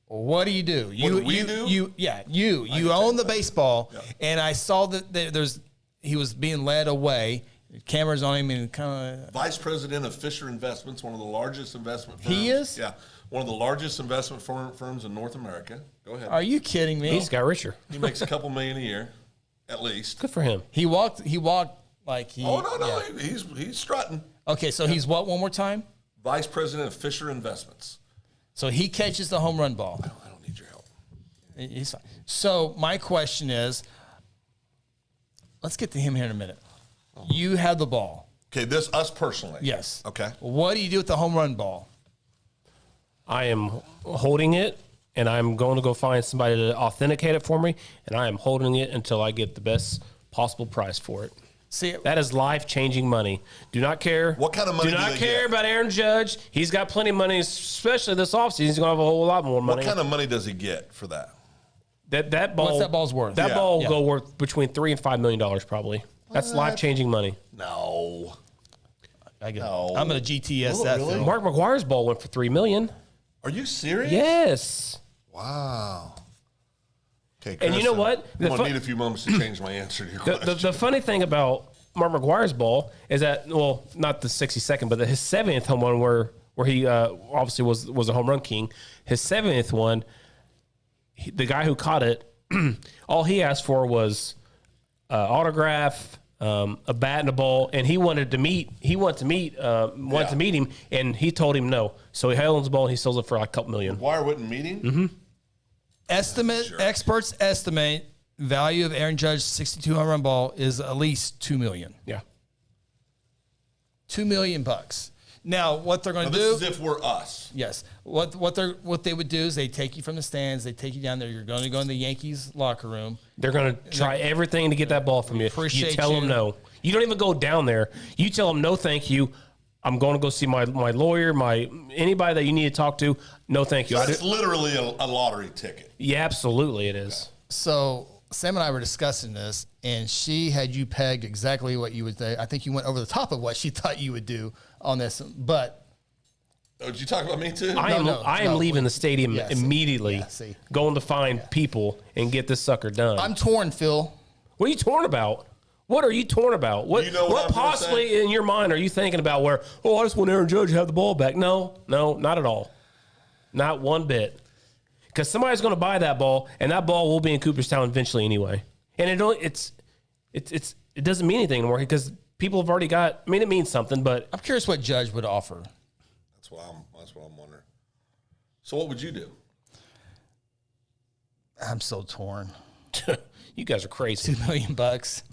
What do you do? do we do? You own the baseball, and I saw that he was being led away. Cameras on him and kind of. Vice President of Fisher Investments, one of the largest investment firms. He is? Yeah. One of the largest investment firms in North America. Go ahead. Are you kidding me? He's got richer. He makes a couple million a year, at least. Good for him. He walked like he. Oh, no. yeah. He's strutting. Okay, so he's what? One more time. Vice President of Fisher Investments. So he catches the home run ball. I don't need your help. He's fine. So my question is, let's get to him here in a minute. You have the ball. Okay, us personally. Yes. Okay. What do you do with the home run ball? I am holding it, and I'm going to go find somebody to authenticate it for me, and I am holding it until I get the best possible price for it. See, That is life-changing money. Do not care. What kind of money Do do not they care get? about Aaron Judge. He's got plenty of money, especially this offseason. He's going to have a whole lot more money. What kind of money does he get for that? That ball? What's that ball's worth? That Yeah. ball will Yeah. go worth between $3 and $5 million probably. That's life-changing money. No. I'm No. going to GTS that. Really? Phil. Mark McGuire's ball went for $3 million. Are you serious? Yes. Wow. Okay, And you know what? I'm The going to fu- need a few moments to change my answer to your question. The funny thing about Mark McGuire's ball is that, well, not the 62nd, but his 70th home run where he obviously was a home run king. His 70th one, the guy who caught it, all he asked for was autograph, a bat and a ball, and he wanted to meet him, and he told him no. So he held his ball and he sells it for like a couple million. Wire wouldn't meet him? Mm-hmm. Experts estimate value of Aaron Judge's 62 home run ball is at least $2 million. Yeah. $2 million. Now, what they're going to This do? is if we're us. Yes. What they would do is they take you from the stands, they take you down there. You're going to go in the Yankees locker room. They're going to try everything to get that ball from you. Appreciate You tell them you. no. You don't even go down there. You tell them no, thank you. I'm going to go see my lawyer, anybody that you need to talk to. No, thank you. That's literally a lottery ticket. Yeah, absolutely it is. So Sam and I were discussing this, and she had you pegged exactly what you would say. I think you went over the top of what she thought you would do on this, but Oh, did you talk about me too? I am leaving the stadium Yeah, see. immediately, Yeah, see. going to find people and get this sucker done. I'm torn, Phil. What are you torn about? What are you torn about? What, You know what I'm gonna possibly say? in your mind are you thinking about where, I just want Aaron Judge to have the ball back? No, not at all. Not one bit. Because somebody's going to buy that ball, and that ball will be in Cooperstown eventually anyway. And it doesn't mean anything anymore because people have already got, I mean, it means something, but I'm curious what Judge would offer. That's what I'm wondering. So what would you do? I'm so torn. you guys are crazy. $2 million.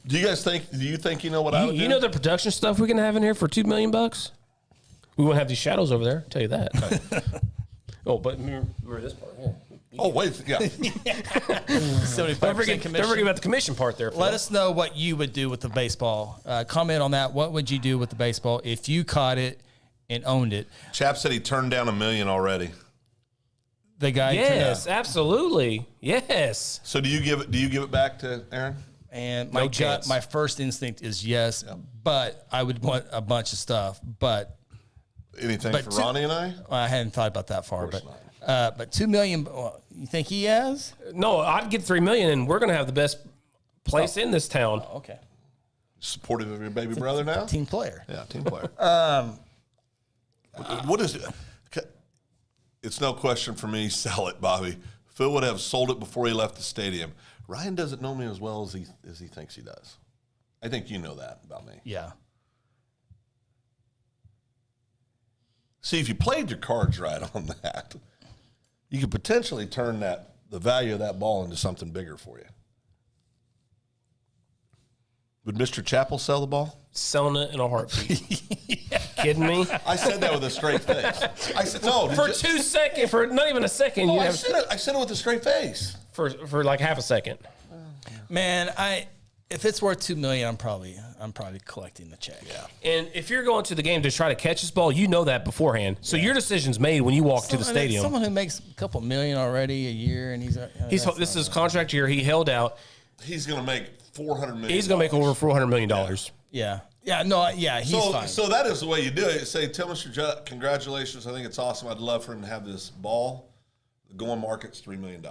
Do you think you know what I would do? You know the production stuff we can have in here for $2 million? We won't have these shadows over there, I'll tell you that. Oh, but remember this part here. Oh, wait. Yeah. 75% Don't commission. forget about the commission part there. Let us know what you would do with the baseball. Comment on that. What would you do with the baseball if you caught it and owned it? Chap said he turned down $1 million already. The guy. Yes, absolutely. Yes. So do you give it back to Aaron? And No chance. my first instinct is yes, but I would want a bunch of stuff. But Anything But for two- Ronnie and I? I hadn't thought about that far. course But $2 million. You think he has? No, I'd get $3 million, and we're going to have the best place in this town. Okay. Supportive of your baby brother now? Team player. Yeah, team player. What is it? It's no question for me. Sell it, Bobby. Phil would have sold it before he left the stadium. Ryan doesn't know me as well as he thinks he does. I think you know that about me. Yeah. See, if you played your cards right on that, you could potentially turn the value of that ball into something bigger for you. Would Mr. Chappell sell the ball? Selling it in a heartbeat. Kidding me? I said that with a straight face. I said no. For 2 seconds, for not even a second, No, you I have said it with a straight face. for like half a second. Man, if it's worth $2 million, I'm probably collecting the check. Yeah. And if you're going to the game to try to catch this ball, you know that beforehand. So your decision's made when you walk to the stadium. Someone who makes a couple million already a year, and This is his contract year. He held out. He's going to make $400 million. He's going to make over $400 million. yeah. He's fine. So that is the way you do it. Say, tell Mr. Judd, congratulations. I think it's awesome. I'd love for him to have this ball. The going market's $3 million.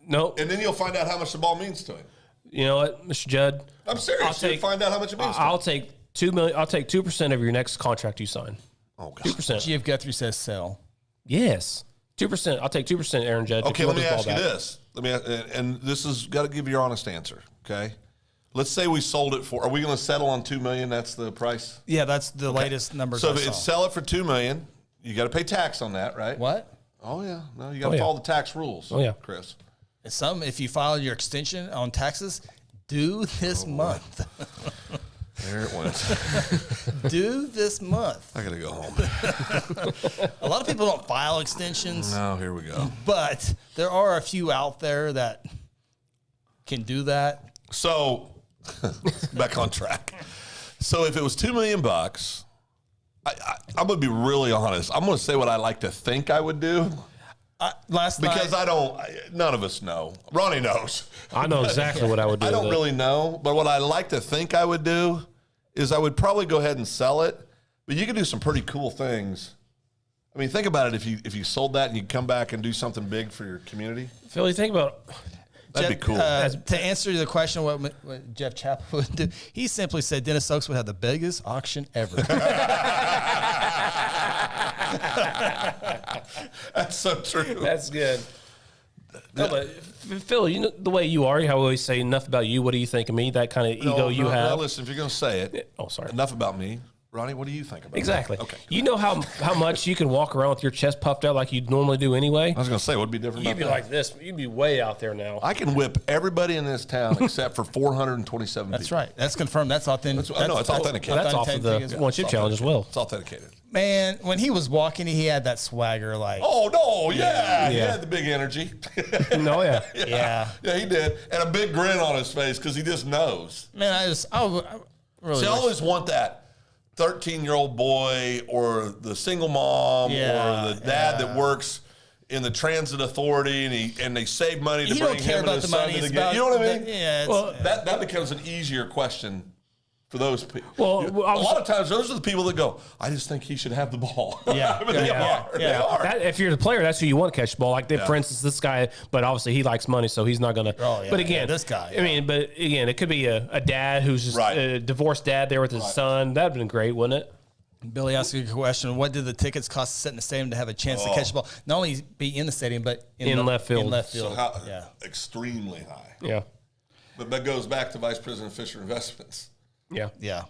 No, And then you'll find out how much the ball means to him. you know what, Mr. Judd? I'm serious. You'll find out how much it means to him. I'll take $2 million. I'll take 2% of your next contract you sign. Oh, God. 2%. GF Guthrie says sell. Yes, 2%. I'll take 2%, Aaron Judge. if Okay, you let want me this ask you ball back. this. And this has got to give you your honest answer, okay? Let's say we sold it for, are we going to settle on $2 million? That's the price? Yeah, that's the latest numbers. So I if saw. it's sell it for $2 million, you got to pay tax on that, right? What? Oh, yeah. No, you got to yeah. follow the tax rules. Oh, yeah. Chris. If you file your extension on taxes, due this month. There it went. Due this month. I got to go home. A lot of people don't file extensions, No, here we go. but there are a few out there that can do that. So, back on track. So if it was $2 million, I'm going to be really honest. I'm going to say what I like to think I would do Last because night, none of us know. Ronnie knows. I know exactly what I would do. I don't with it. really know, but what I like to think I would do is I would probably go ahead and sell it, but you could do some pretty cool things. I mean, think about it. If you sold that and you come back and do something big for your community, Philly, think about that'd be cool. To answer the question, what Jeff Chappell would do, he simply said Dennis Oaks would have the biggest auction ever. That's so true. that's good. No, but Phil, you know the way you are. I always say enough about you. What do you think of me? That kind of ego you have. No, listen, if you're going to say it, Oh, sorry. enough about me. Ronnie, what do you think about Exactly. that? Okay. You know how much you can walk around with your chest puffed out like you normally do anyway? I was going to say, what'd be different You'd about be that? like this. You'd be way out there now. I can whip everybody in this town except for 427 That's people. right. That's confirmed. That's authentic. I know, it's authenticated. That's off of the one chip challenge as well. It's authenticated. Man, when he was walking, he had that swagger. Like, Oh, no, yeah. He Yeah. had the big energy. No, yeah. yeah, Yeah, he did. And a big grin on his face because he just knows. man, I really. See, I wish- always want that 13-year-old boy or the single mom Yeah, or the dad that works in the transit authority and they save money to He bring don't care him about and the his son money. to the It's game. about You know what I mean? Yeah. Well, that becomes an easier question For those people. Well, A lot of times, those are the people that go, I just think he should have the ball. Yeah. I mean, they are. They are. If you're the player, that's who you want to catch the ball. Like, for instance, this guy, but obviously he likes money, so he's not going to. Oh, yeah. But again, this guy. I mean, but again, it could be a dad who's just Right. a divorced dad there with his son. That'd been great, wouldn't it? Billy asked you a question. What did the tickets cost to sit in the stadium to have a chance to catch the ball? Not only be in the stadium, but in left field. In left So field. how, yeah. extremely high. Yeah. But that goes back to Vice President Fisher Investments. Yeah. Yeah.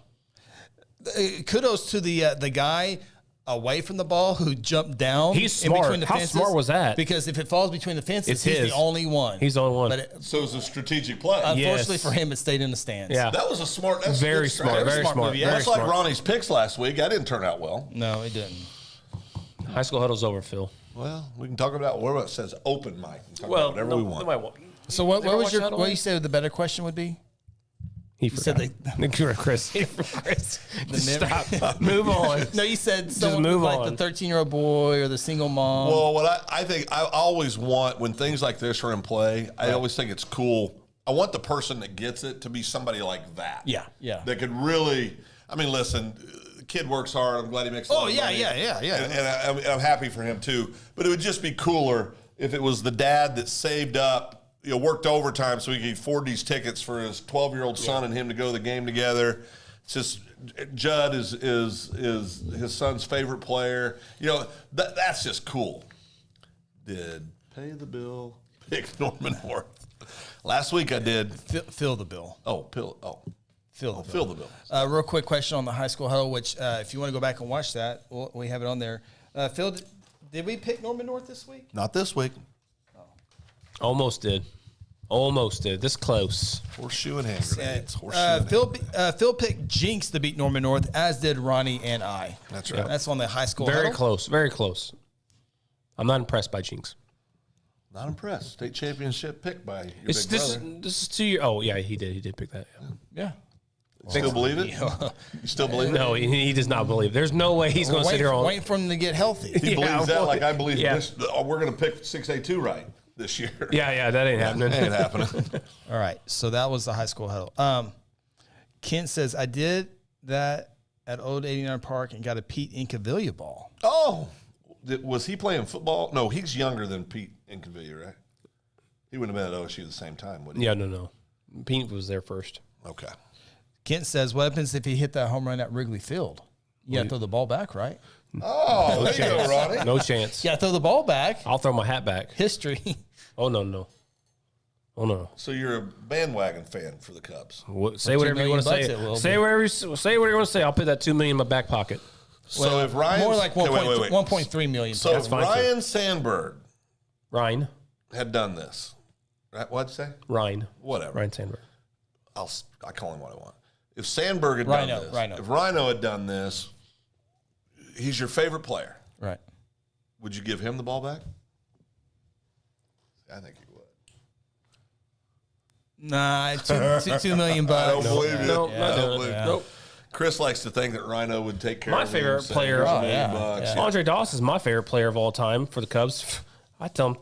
Kudos to the guy away from the ball who jumped down. He's in smart. between the How fences, smart was that? Because if it falls between the fences, It's he's his. the only one. He's the only one. But So it's a strategic play. unfortunately Yes. for him, it stayed in the stands. Yeah. That was a smart. That's Very good smart. strategy. Very smart smart. movie, yeah. Very Much like smart. Ronnie's picks last week, that didn't turn out well. No, it didn't. High school huddle's over, Phil. Well, we can talk about where it says open mic. We can talk Well, about whatever we want. So what ever was watch your Huddle? what you said the better question would be? He said forgot. Chris. Chris. The mem- Stop. Move on. No, you said someone move like on. the 13-year-old boy or the single mom. Well, what I think I always want when things like this are in play, I always think it's cool. I want the person that gets it to be somebody like that. Yeah, yeah. That could really. I mean, listen, the kid works hard. I'm glad he makes. A lot of money. yeah. And I'm happy for him too. But it would just be cooler if it was the dad that saved up. Worked overtime so he could afford these tickets for his 12-year-old son and him to go to the game together. It's just Judd is his son's favorite player. That's just cool. Did pay the bill? Pick Norman North. Last week I did. Fill the bill. Fill the bill. Real quick question on the high school huddle, which if you want to go back and watch that, we have it on there. Phil, did we pick Norman North this week? Not this week. Almost did. This close. Horseshoe and hand grenades. Horseshoe and Phil picked Jinx to beat Norman North, as did Ronnie and I. That's right. That's on the high school Very huddle. close. Very close. I'm not impressed by Jinx. Not impressed. State championship pick by your It's big this. brother. This is 2 years. Oh yeah, he did. He did pick that. Yeah. Yeah. Still believe it? You still believe it? No, he does not believe. There's no way he's going to sit here on. Waiting for him to get healthy. He believes that like I believe Yeah. this. We're going to pick 6A2 right this year. Yeah, that ain't happening. Ain't happening. All right, so that was the high school huddle. Kent says, I did that at Old 89 Park and got a Pete Incaviglia ball. Oh, was he playing football? No, he's younger than Pete Incaviglia, right? He wouldn't have been at OSU at the same time, would he? Yeah, no. Pete was there first. Okay. Kent says, what happens if he hit that home run at Wrigley Field? You got to throw the ball back, right? Oh, there you go, Ronnie. No chance. You got to throw the ball back. I'll throw my hat back. History. Oh no. Oh no. So you're a bandwagon fan for the Cubs. Say whatever you want to $2 million say. it will Say be. whatever you want to say. I'll put that $2 million in my back pocket. So if Ryan, More like wait. 1.3 million. So if fine, Ryan Sandberg Ryan had done this, right? What'd you say? Ryan Whatever. Sandberg. I call him what I want. If Sandberg had Rhino, done this, Rhino. if Rhino had done this, he's your favorite player. Right. Would you give him the ball back? I think he would. Nah, $2 million bucks. believe it. No, I not don't doing believe it. it. Nope. Chris likes to think that Rhino would take care My of him. favorite say, player- "Here's $1 Oh, million yeah, bucks." yeah. Andre Dawson is my favorite player of all time for the Cubs. I tell him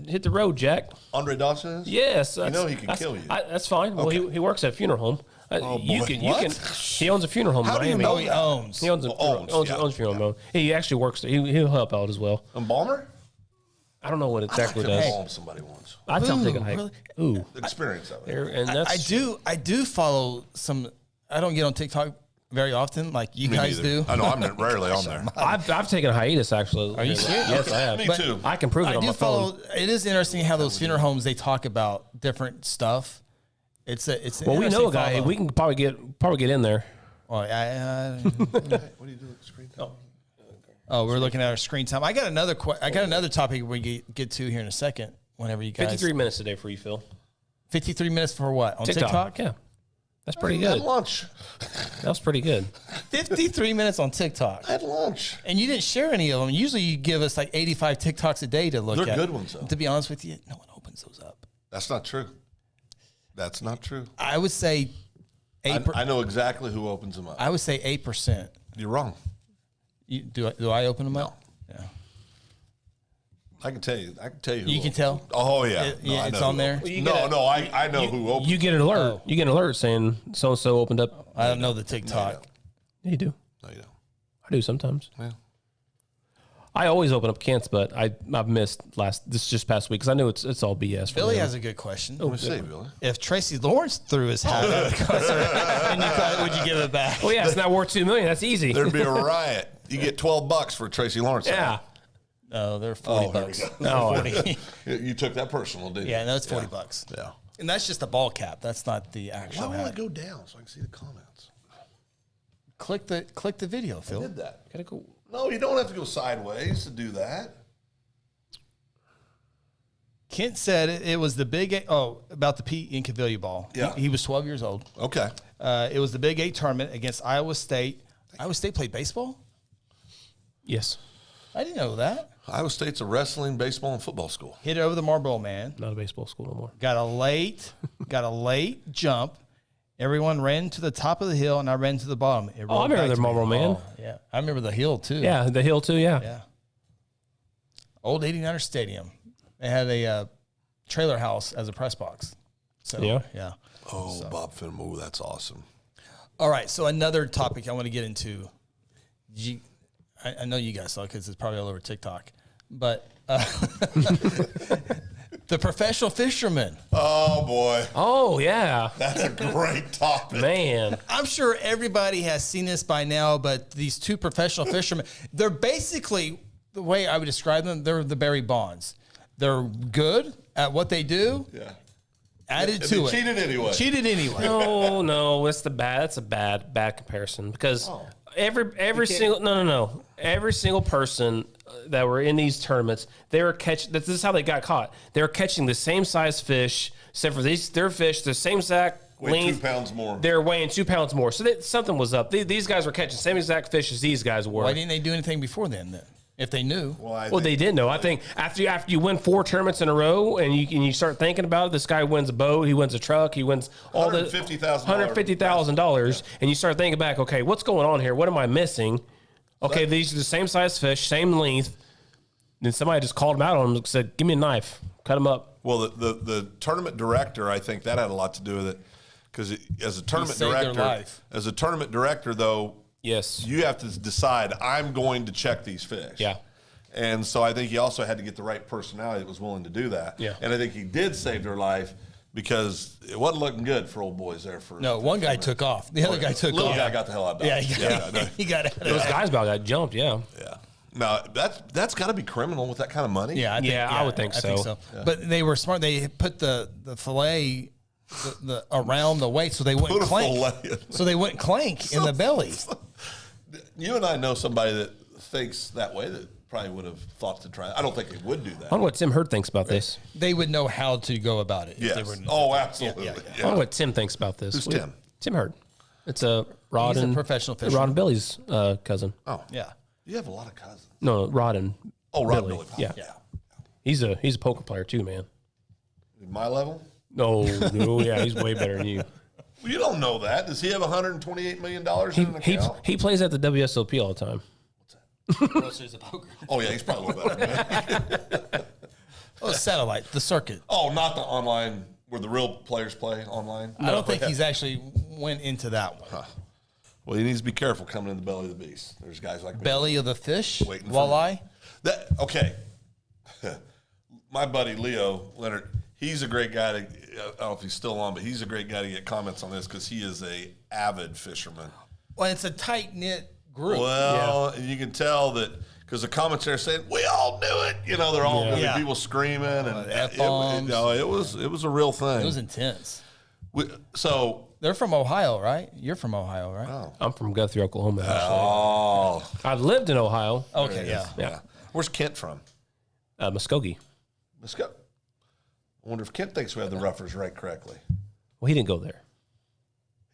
hit the road, Jack. Andre Dawson is? Yes, know he can kill you. That's fine. Well, he works at a funeral home. You boy. can. What? He owns a funeral home How in do you Miami. know He that? owns. He owns a Owns, yeah. funeral home. He actually works there. He'll help out as well. Embalmer? I don't know what exactly I it like to does. embalm somebody once. I tell him to take a Ooh, hike. really? Ooh, The experience of it. there, and that's I do follow some. I don't get on TikTok very often, like you Me guys neither. do. I know, I'm rarely on there. I've taken a hiatus actually. Are you serious? Yes, I have. Me But too. I can prove it I on do my follow. phone. It is interesting how those funeral homes they talk about different stuff. It's an Well, we know a interesting guy. follow. We can probably get in there. Oh, What do you do with the screen time? we're looking at our screen time. I got another. I got another topic we get to here in a second. Whenever you guys. 53 minutes a day for you, Phil. 53 minutes for what on TikTok? Yeah, that's pretty I had good. lunch. That was pretty good. 53 minutes on TikTok. I had lunch. And you didn't share any of them. Usually you give us like 85 TikToks a day to look They're at. good ones, though. To be honest with you, no one opens those up. That's not true. That's not true. I would say I know exactly who opens them up. I would say 8%. You're wrong. Do I open them up? Yeah. I can tell you. You can tell? Oh, yeah. Yeah, I it's know on who there? opens. You No, get a- no, I know who opens. You get an alert. You get an alert saying so and so opened up. I don't know the TikTok. Yeah, you do. No, you don't. I do sometimes. Yeah. I always open up cans, but I've missed this just past week because I knew it's all BS. for Billy them. has a good question. Let me see, Billy. If Tracy Lawrence threw his hat at the concert, would you give it back? Oh yeah, it's not worth $2 million. That's easy. There'd be a riot. You get $12 for Tracy Lawrence. Yeah. No, they're 40 there we bucks. go. No. 40. You took that personal, didn't you? Yeah, no, it's 40 bucks. Yeah. And that's just the ball cap. That's not the Why actual won't I hat. go down so I can see the comments? Click the video, I Phil. did that. Gotta go. No, you don't have to go sideways to do that. Kent said it was the Big Eight. Oh, about the Pete Incaviglia ball. Yeah. He was 12 years old. Okay. It was the Big Eight tournament against Iowa State. Iowa State played baseball? Yes. I didn't know that. Iowa State's a wrestling, baseball, and football school. Hit it over the Marlboro Man. Not a baseball school no more. Got a late jump. Everyone ran to the top of the hill, and I ran to the bottom. It I rolled remember back the to me. Marlboro Man. Oh, yeah, I remember the hill too. Yeah, the hill too. Yeah. Yeah. Old 89er Stadium. They had a trailer house as a press box. So, Yeah. Oh, Bob Finmo, that's awesome. All right. So another topic I want to get into. I know you guys saw it because it's probably all over TikTok, but the professional fisherman. Oh, boy. Oh yeah, That's a great topic. man. I'm sure everybody has seen this by now, but these two professional fishermen, they're basically, the way I would describe them, they're the Barry Bonds. They're good at what they do. Yeah. Added And to they it. cheated anyway. Cheated anyway. No, that's a bad comparison because every single every single person that were in these tournaments, they were catching. This is how they got caught. They were catching the same size fish, except for their fish, the same exact Weigh length. 2 pounds more. They're weighing 2 pounds more. So something was up. These guys were catching the same exact fish as these guys were. Why didn't they do anything before then? If they knew. Well, they did know. I think after you win 4 tournaments in a row, and you start thinking about it, this guy wins a boat, he wins a truck, he wins all the $150,000, and you start thinking back, okay, what's going on here? What am I missing? Okay, these are the same size fish, same length. Then somebody just called him out on him and said, "Give me a knife, cut him up." Well, the tournament director, I think that had a lot to do with it, because as a tournament saved their director, life. though, Yes. you have to decide, I'm going to check these fish. Yeah. And so I think he also had to get the right personality that was willing to do that. Yeah. And I think he did save their life because it wasn't looking good for old boys there. No, one guy took off. The other guy took Little off. guy got the hell out of Dodge. Yeah, he got out of Those that. guys about got jumped. Yeah. Yeah. Now, that's got to be criminal with that kind of money. Yeah, I would think so. But they were smart. They put the fillet the around the weight so they wouldn't Put a clank. fillet in. So they wouldn't clank in the belly. You and I know somebody that thinks that way that probably would have thought to try. I don't think he would do I that. wonder what Tim Hurd thinks about this. They would know how to go about it. If they Yes. were Oh, absolutely. Yeah. I wonder what Tim thinks about this. Who's Tim? Tim Hurd. It's a Rod He's a and professional fisherman. Rod and Billy's cousin. Oh, Yeah. you have a lot of cousins. No, Rod and Rod Billy. Billy. Yeah. Yeah. He's a poker player too, man. My level? No, yeah, he's way better than you. Well, you don't know that. Does he have $128 million in an account? He plays at the WSOP all the time. Oh, yeah, he's probably a little better than me. Oh, satellite, the circuit. Oh, not the online where the real players play online? I don't think he's actually went into that one. Well, he needs to be careful coming in the belly of the beast. There's guys like me. Belly of the fish, Waiting for walleye. Okay. My buddy Leo Leonard, he's a great guy to, I don't know if he's still on, but he's a great guy to get comments on this because he is a avid fisherman. Well, it's a tight knit group. Well, and you can tell that because the comments are saying, we all knew it. You know, they're all gonna be Yeah. people screaming. And F-bombs. it was a real thing. It was intense. So, They're from Ohio, right? You're from Ohio, right? I'm from Guthrie, Oklahoma. Actually, oh. I lived in Ohio. Okay, yeah. Yeah, Where's Kent from? Muskogee. Let's go. I wonder if Kent thinks we have the Ruffers right correctly. Well, he didn't go there.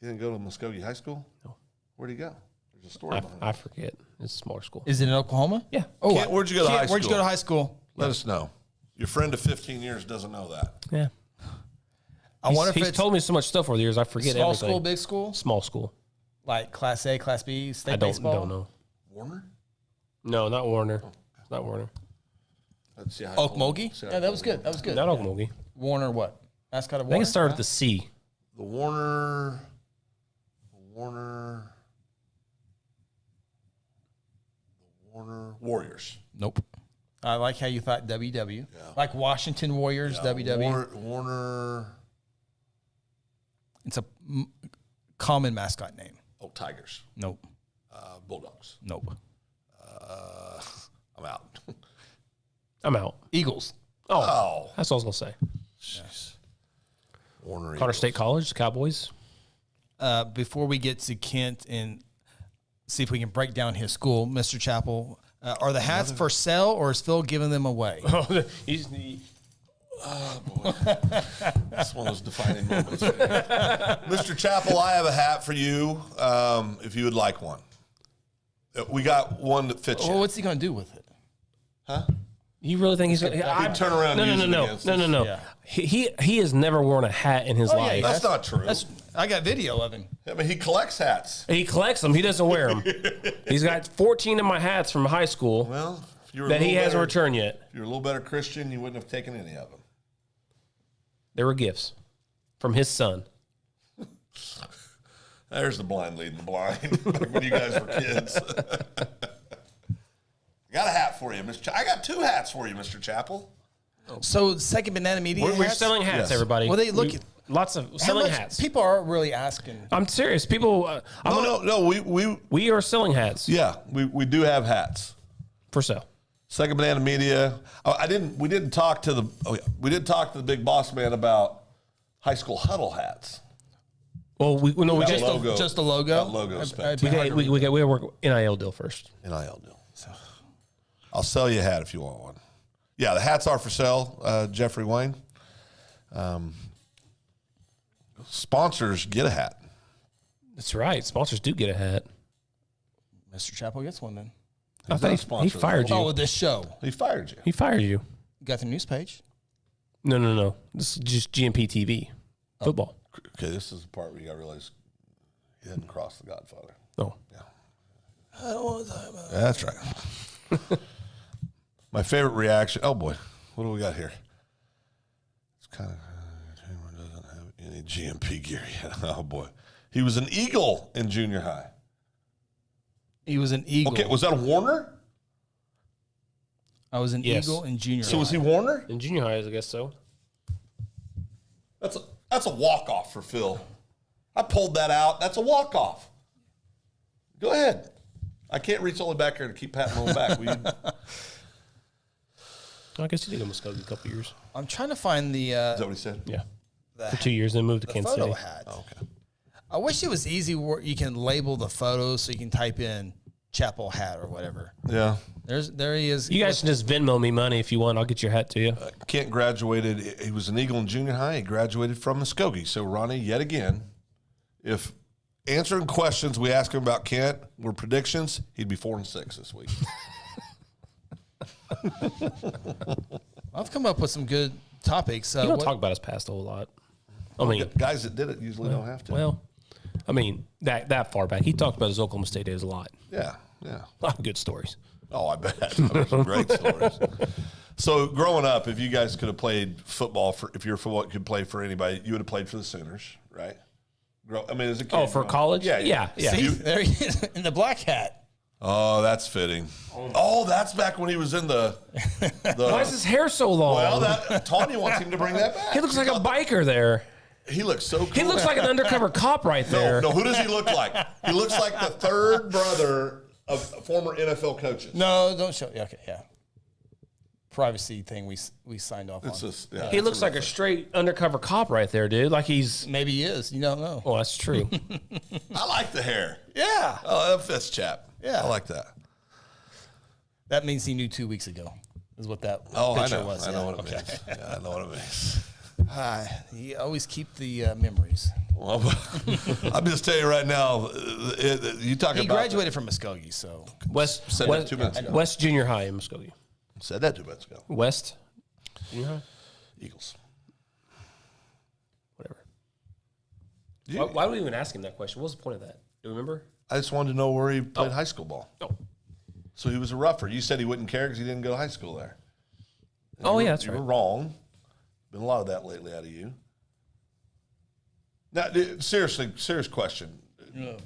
He didn't go to Muskogee High School? No. Where'd he go? There's a story behind I it. forget. It's a smaller school. Is it in Oklahoma? Yeah. Oh, Kent, where'd you go to high Where'd you school? go to high school? Let us know. Your friend of 15 years doesn't know that. Yeah. I wonder if He's it's told me so much stuff over the years. I forget small everything. school, big school, Small school. like Class A, Class B, state I don't baseball. know. Warner? No, not Warner. Not Warner. Let's see how Okmulgee? see how Yeah, that I was pull good. That was good. Not Okmulgee. Warner what? Mascot of I Warner? think it started with the C. The Warner Warriors. Nope. I like how you thought WW. Like Washington Warriors, WW. Warner. It's a common mascot name. Oh, Tigers. Nope. Bulldogs. Nope. I'm out. I'm out. Eagles. Oh. That's what I was going to say. Jeez. Warner Connor Eagles. State College, Cowboys. Before we get to Kent and see if we can break down his school, Mr. Chappell, are the hats for sale or is Phil giving them away? That's one of those defining moments. Mr. Chappell, I have a hat for you if you would like one. We got one that fits you. Well, what's he going to do with it? You really think he's going to? He'd turn around and use it against us. No. Yeah. He has never worn a hat in his life. That's not true. I got video of him. I mean, he collects hats. He collects them. He doesn't wear them. He's got 14 of my hats from high school Well, if you were that he hasn't returned yet. If you're a little better Christian, you wouldn't have taken any of them. They were gifts from his son. There's the blind leading the blind. Like when you guys were kids. Got a hat for you, Mr. I got two hats for you, Mr. Chappell. So, Second Banana Media We're hats? selling hats, Yes. everybody. Well, they look lots of How selling much- hats. People are really asking. I'm serious. People, No. we are selling hats We do have hats. for sale. Second Banana Media. We didn't talk to the big boss man about high school huddle hats. Well, we Got just logo. Just the logo? That logo's It'd we be hard got to we work NIL deal first. NIL deal. So I'll sell you a hat if you want one. Yeah, the hats are for sale, Jeffrey Wayne. Sponsors get a hat. That's right. Sponsors do get a hat. Mr. Chappell gets one then. I not a thought he sponsor, fired Oh, you. with this show. He fired you. He fired you. You got the news page? No. This is just GMP TV football. Okay, this is the part where you got to realize he hadn't crossed the Godfather. No. I don't want to talk about that. That's right. My favorite reaction. Oh boy, what do we got here? It's kind of doesn't have any GMP gear yet. Oh boy, he was an Eagle in junior high. He was an Eagle. Okay, was that a Warner? I was an Yes. Eagle in junior So was high. he Warner? In junior high, I guess so. That's a walk off for Phil. I pulled that out. That's a walk off. Go ahead. I can't reach all the way back here to keep patting on back. I guess he did almost go a couple years. I'm trying to find the Is that what he said? Yeah. For 2 years, then moved to Kansas photo City. hat. Oh, okay. I wish it was easy where you can label the photos so you can type in Chapel hat or whatever. Yeah. There he is. You guys can just Venmo me money if you want. I'll get your hat to you. Kent graduated. He was an Eagle in junior high. He graduated from Muskogee. So, Ronnie, yet again, if answering questions we ask him about Kent were predictions, he'd be 4-6 this week. I've come up with some good topics. You don't talk about his past a whole lot. I mean, Guys that did it usually don't have to. well, I mean, that far back. He talked about his Oklahoma State days a lot. Yeah. A lot of good stories. Oh, I bet. I mean, some great stories. So, growing up, if you guys could have played football, if your football could play for anybody, you would have played for the Sooners, right? As a kid. Oh, for college? Yeah. See, there he is in the black hat. Oh, that's fitting. Oh, that's back when he was in the Why is his hair so long? well, Tanya wants him to bring that back. he looks like a biker there. He looks so cool. He looks like an undercover cop right there. No, who does he look like? He looks like the third brother of former NFL coaches. No, don't show. Yeah, okay, yeah. Privacy thing we signed off It's on. just, yeah, He looks like a straight undercover cop right there, dude. Like he's. Maybe he is. You don't know. Oh, that's true. I like the hair. Yeah. Oh, that fits, chap. Yeah. I like that. That means he knew 2 weeks ago. Is what that Oh, I picture know. was. I know yeah. what it means. Yeah, I know what it means. You always keep the memories. Well, I'm just telling you right now. You talk He about graduated from Muskogee, so West Said that 2 minutes ago. West Junior High in Muskogee. Said that 2 minutes ago. West Junior High? Eagles. Whatever. You- Why do we even ask him that question? What was the point of that? Do you remember? I just wanted to know where he played high school ball. No. So he was a rougher. You said he wouldn't care because he didn't go to high school there. Oh, yeah, that's you right. were wrong. Been a lot of that lately out of you. Now, serious question.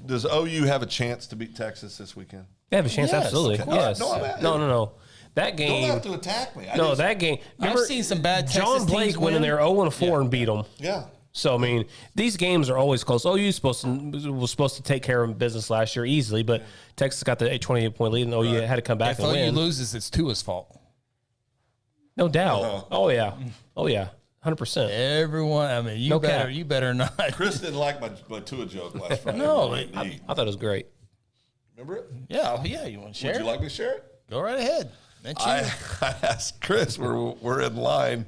Does OU have a chance to beat Texas this weekend? They have a chance, Yes. absolutely. Okay. Yes. No, I'm at- No. That Don't game. have to attack me. That game. I've seen some bad Texas John Blake teams went in win. there 0-4 and beat them. Yeah. So I mean, these games are always close. OU was supposed to take care of business last year easily, but Texas got the 28-point lead, and OU had to come back If and OU win. loses, it's Tua's fault. No doubt. Oh yeah. 100%. Everyone, I mean, you No better, cap. you better not. Chris didn't like my Tua joke last Friday. No, He didn't eat. I thought it was great. Remember it? Yeah, you want to share? Would you like me to share it? Go right ahead. That's you. I asked Chris. We're in line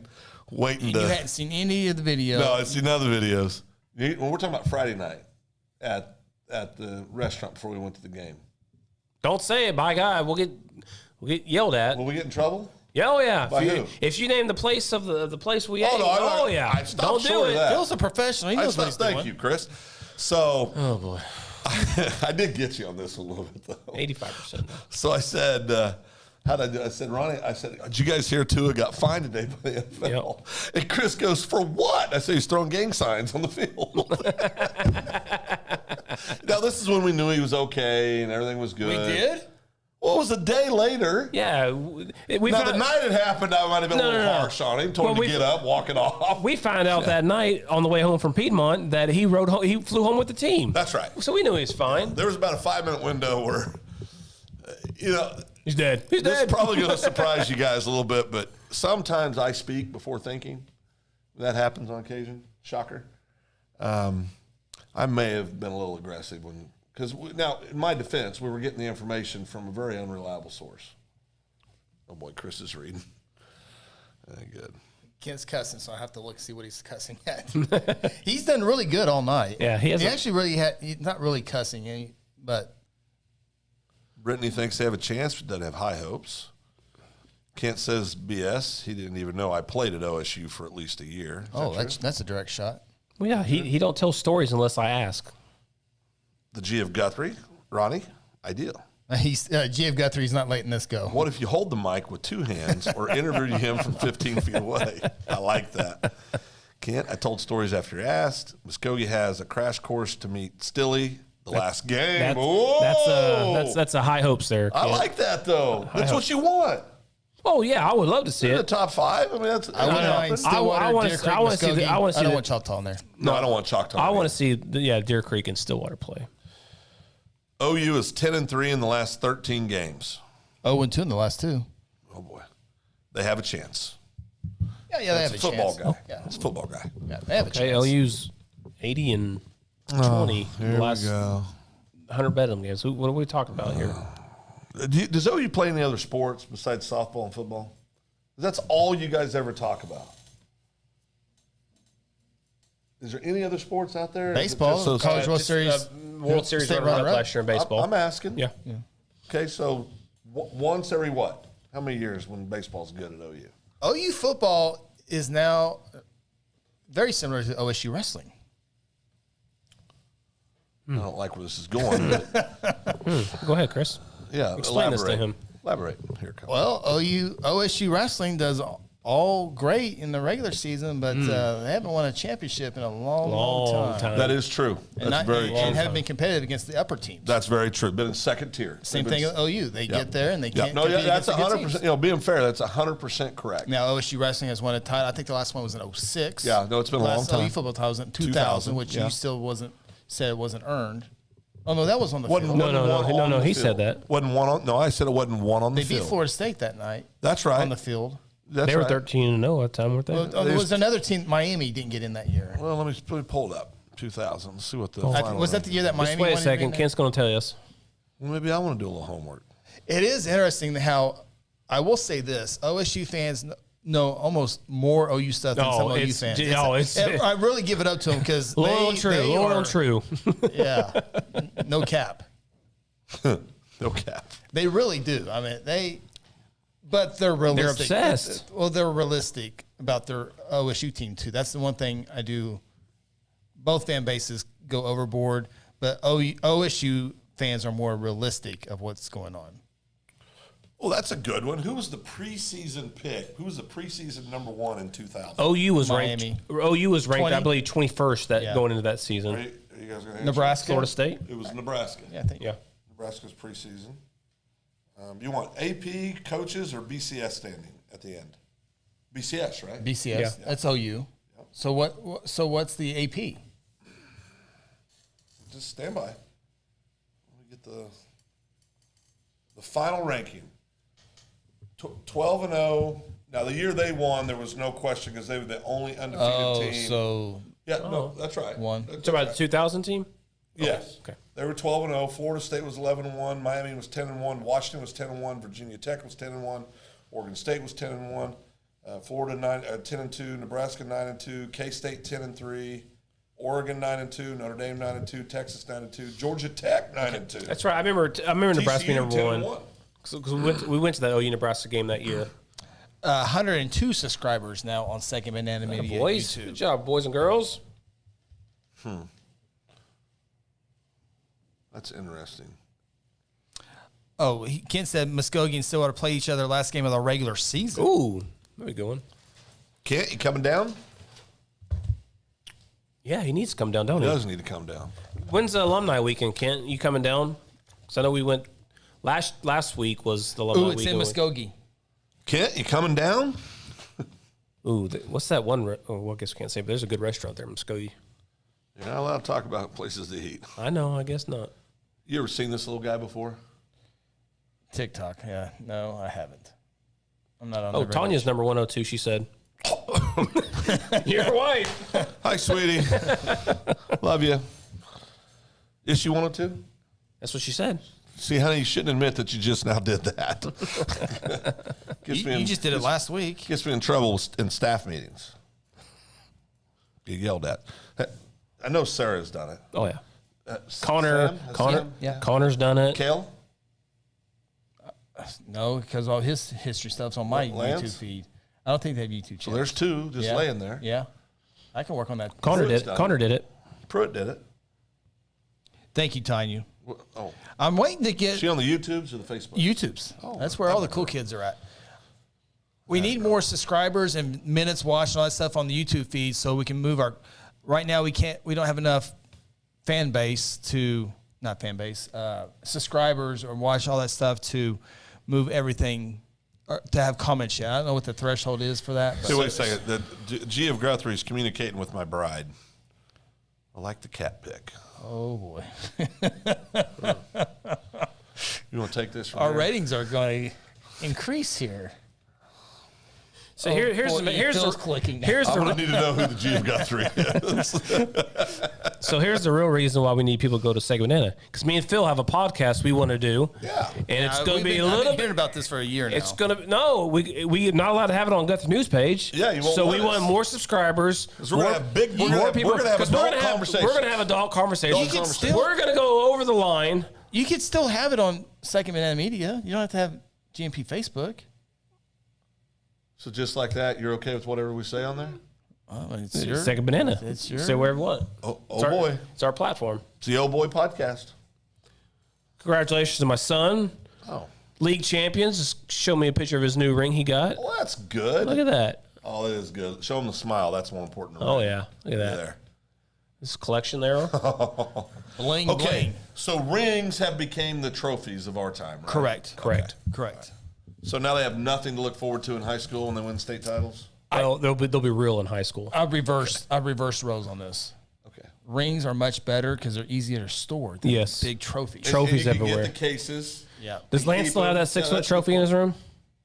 waiting You to. hadn't seen any of the video. No, I've seen other videos. When we're talking about Friday night at the restaurant before we went to the game. Don't say it, by God, we'll get yelled at. Will we get in trouble? Yeah, oh yeah. By if, you, who? if you name the place of the place we ate, no, yeah. I stopped Don't do short of it. that. Phil's a professional. He knows what he's Thank doing. you, Chris. So, Oh boy, I did get you on this a little bit though. 85%. So I said, how'd I do? I said, Ronnie, did you guys hear Tua got fined today by the NFL? And Chris goes, for what? I said, he's throwing gang signs on the field. Now, this is when we knew he was okay and everything was good. We did? Well, it was a day later. Yeah, we Now, found, the night it happened, I might have been a little no. harsh on him. Told Well, him we- to get up, walk it off. we found out that night on the way home from Piedmont that he flew home with the team. That's right. So we knew he was fine. There was about a 5-minute window where, He's dead. He's this dead. is probably going to surprise you guys a little bit, but sometimes I speak before thinking. That happens on occasion. Shocker. I may have been a little aggressive because now, in my defense, we were getting the information from a very unreliable source. Oh boy, Chris is reading. Good. Kent's cussing, so I have to look see what he's cussing at. He's done really good all night. Yeah, he hasn't- actually really he's not really cussing, but Brittany thinks they have a chance, but doesn't have high hopes. Kent says BS. He didn't even know I played at OSU for at least a year. Is that true? that's a direct shot. Well, yeah, he don't tell stories unless I ask. The G of Guthrie, Ronnie, ideal. He's G.F. Guthrie's not letting this go. What if you hold the mic with two hands or interview him from 15 feet away? I like that. Kent, I told stories after you asked. Muskogee has a crash course to meet Stilly the last game. That's a high hopes there. I Kent. like that, though. That's what you want. Oh yeah, I would love to see In the it. top 5. I mean, that's. I wouldn't mind Stillwater, I wanna- Deer Creek, I wanna see the- Muskogee. I wanna see I don't the- want Choctaw in there. No, I don't want Choctaw. I want to see Deer Creek and Stillwater play. OU is 10-3 in the last 13 games. 0-2 in the last 2. Oh boy, they have a chance. Yeah, they have a Football chance. guy. Yeah. It's a football guy. Yeah, they have a Okay, chance. OU's 80-20 in the last go. 100 Bedlam games. What are we talking about here? Does OU play any other sports besides softball and football? That's all you guys ever talk about. Is there any other sports out there? Or is it Baseball, just those- College World Series. World Series State runner-up runner-up. last year in baseball. I'm asking. Yeah. Okay, so once every what? How many years when baseball's good at OU? OU football is now very similar to OSU wrestling. I don't like where this is going. But Go ahead, Chris. yeah, Explain this to elaborate. him. Elaborate. Here it comes. Well, OSU wrestling does all great in the regular season, but they haven't won a championship in a long time. That is true. And, That's very and true. haven't been competitive against the upper teams. That's very true. Been in second tier. Same They've thing been- with OU. They get there and they Yeah, can't no, compete yeah, that's against the good 100%. teams. You know, being fair, that's 100% correct. Now, OSU wrestling has won a title. I think the last one was in 06. Yeah, no, it's been a long Last time. OU football title was in 2000, 2000, which yeah. you still said it wasn't earned. Oh, no, that was on the field. Wasn't one on the he said field. that. Wasn't one on. No, I said it wasn't one on the They beat field. Florida State that night That's right. on the field. That's They were right. 13-0 at the time, weren't they? Well, there was another team, Miami, didn't get in that year. Well, let me pull it up. 2000. Let's see what the I final think, was that the year that Just Miami wait a won second. it? Kent's going to tell us. Well, maybe I want to do a little homework. It is interesting how, I will say this, OSU fans know almost more OU stuff than some OU fans. I really give it up to them because Loyal and true. Yeah, no cap. No cap. They really do. I mean, but they're realistic. They're obsessed. Well, they're realistic about their OSU team too. That's the one thing I do. Both fan bases go overboard, but OSU fans are more realistic of what's going on. Well, that's a good one. Who was the preseason pick? Who was the preseason number 1 in 2000? OU was Miami. ranked. OU was ranked, 20? I believe, 21st going into that season. Are you guys gonna answer? Nebraska. Florida State. It was Nebraska. Yeah, I think. Yeah. Nebraska's preseason. You want AP, coaches, or BCS standing at the end? BCS, right? BCS. Yeah. That's OU. So what? So what's the AP? Just stand by. Let me get the final ranking. 12-0. Now, the year they won, there was no question because they were the only undefeated team. So Yeah, no, that's right. One. That's Talking about right. the 2000 team? Yes. Okay. They were 12-0. Florida State was 11-1. Miami was 10-1. Washington was 10-1. Virginia Tech was 10-1. Oregon State was 10-1. Florida 10-2. Nebraska 9-2. K-State 10-3. Oregon 9-2. Notre Dame 9-2. Texas 9-2. Georgia Tech 9-2. That's right. I remember Nebraska being TCU number 1. 10-1. Because we went to that OU Nebraska game that year. 102 subscribers now on Second Banana Media Boys, YouTube. good job, boys and girls. That's interesting. Oh, Kent said Muskogee and Stillwater play each other last game of the regular season. Ooh, there we go. Kent, you coming down? Yeah, he needs to come down, don't He he? does need to come down. When's the alumni weekend, Kent? You coming down? Because I know we went last week was the alumni Ooh, it's in weekend. Muskogee. Kent, you coming down? Ooh, what's that one? Well, I guess we can't say, but there's a good restaurant there in Muskogee. You're not allowed to talk about places to eat. I know, I guess not. You ever seen this little guy before? TikTok. Yeah. No, I haven't. I'm not on Oh, there very Tanya's much. number 102, she said. Your wife. Hi, sweetie. Love you. Is she 102? That's what she said. See, honey, you shouldn't admit that you just now did that. You just did it last week. Gets me in trouble in staff meetings. Get yelled at. I know Sarah's done it. Oh, yeah. Connor, Yeah. Connor's done it. Kale? No, because all his history stuff's on my Lance? YouTube feed. I don't think they have YouTube channels. So there's two just Yeah. laying there. Yeah. I can work on that. Connor Pruitt's did. done Connor did it. Pruitt did it. Thank you, Tanya. Oh, I'm waiting to get is she on the YouTubes or the Facebook? YouTube's. That's where all the cool kids are at. We need more subscribers and minutes watched and all that stuff on the YouTube feed so we can move our. Right now we don't have enough subscribers or watch all that stuff to move everything or to have comments yet. I don't know what the threshold is for that. But Hey, wait a second. The G of Guthrie is communicating with my bride. I like the cat pick. oh boy, You want to take this from our here? ratings are going to increase here. So here's boy, Phil's the clicking now. here's I'm going to the need to know who the G of Guthrie is. so here's the real reason why we need people to go to Second Banana, because me and Phil have a podcast we want to do. Yeah. And it's going to be a I've little been bit. hearing about this for a year now. It's gonna no, we're not allowed to have it on Guthrie News page. Yeah, you won't so let we want us. more subscribers. We're going to have big. We're going to have 'cause adult conversations. We're gonna have adult conversations. Adult conversations. We're gonna go over the line. You could still have it on Second Banana Media. You don't have to have GMP Facebook. So just like that, you're okay with whatever we say on there? Oh, it's your, Second Banana. It's your. Say wherever you want. Oh It's our- boy. it's our platform. It's the Old Boy Podcast. Congratulations to my son, Oh. league champions. Just show me a picture of his new ring he got. Well, that's good. Look at that. Oh, it is good. Show them the smile. That's more important. Oh yeah, look at that. There. This collection there. bling Okay. bling. So rings have become the trophies of our time, right? Correct. Correct. Correct. So now they have nothing to look forward to in high school when they win state titles? Well, they'll be real in high school. I reversed roles on this. Okay. Rings are much better because they're easier to store than Yes. big trophies. Trophies And you can everywhere. get the cases. Yeah. Does Lance still have that 6 foot trophy in his room?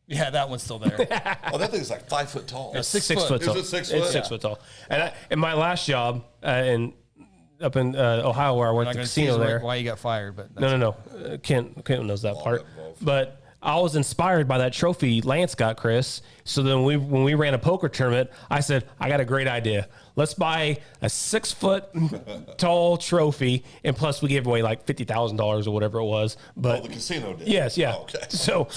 Yeah, that one's still there. Oh, that thing's like 5 foot tall. Yeah, 6 6 foot. foot tall. Is it 6 It's foot? 6 foot tall. And in my last job up in Ohio, where I worked I'm at not the going to casino there. why you got fired, but No. Kent knows that part. involved. But I was inspired by that trophy Lance got, Chris. So then when we ran a poker tournament, I said, I got a great idea. Let's buy a 6 foot tall trophy, and plus we gave away like $50,000 or whatever it was. But Oh, the casino did. yes, yeah. Oh, okay. So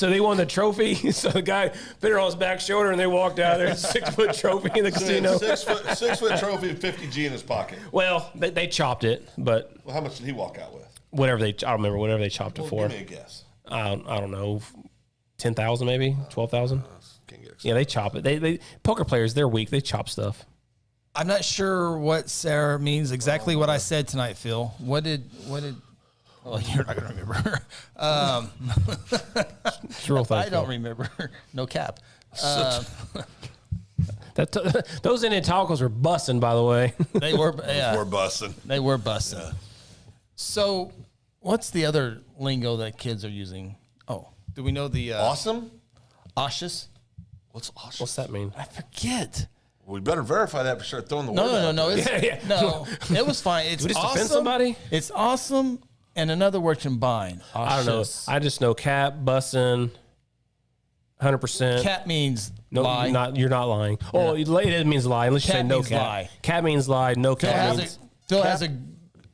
they won the trophy. So the guy put it on his back shoulder, and they walked out there, 6 foot trophy in the casino. 6 foot trophy and 50G in his pocket. Well, they chopped it, but Well, how much did he walk out with? I don't remember whatever they chopped it Well, for. give me a guess. I don't know, 10,000 maybe, 12,000. Can't get excited. Yeah, they chop it. They poker players, they're weak. They chop stuff. I'm not sure what Sarah means exactly what I said tonight, Phil. What did? Oh, you're not gonna remember. It's a real thing. I don't remember. No cap. Those Indian tacos were busting, by the way. They were. Yeah, We're bussing. they were busting. So, what's the other lingo that kids are using? Oh, do we know the Awesome? Auschwitz? What's awesome? What's that mean? I forget. We better verify that before we start throwing the word out. No. It's, Yeah. No, it was fine. It's we just awesome. offend somebody? It's awesome and another word combined. I don't know. Auschwitz. I just know cap, busting, 100%. Cat means No, lie. you're not lying. Oh, it means lie unless you Cat say no means cap. lie. Cat means lie. No Phil cap has means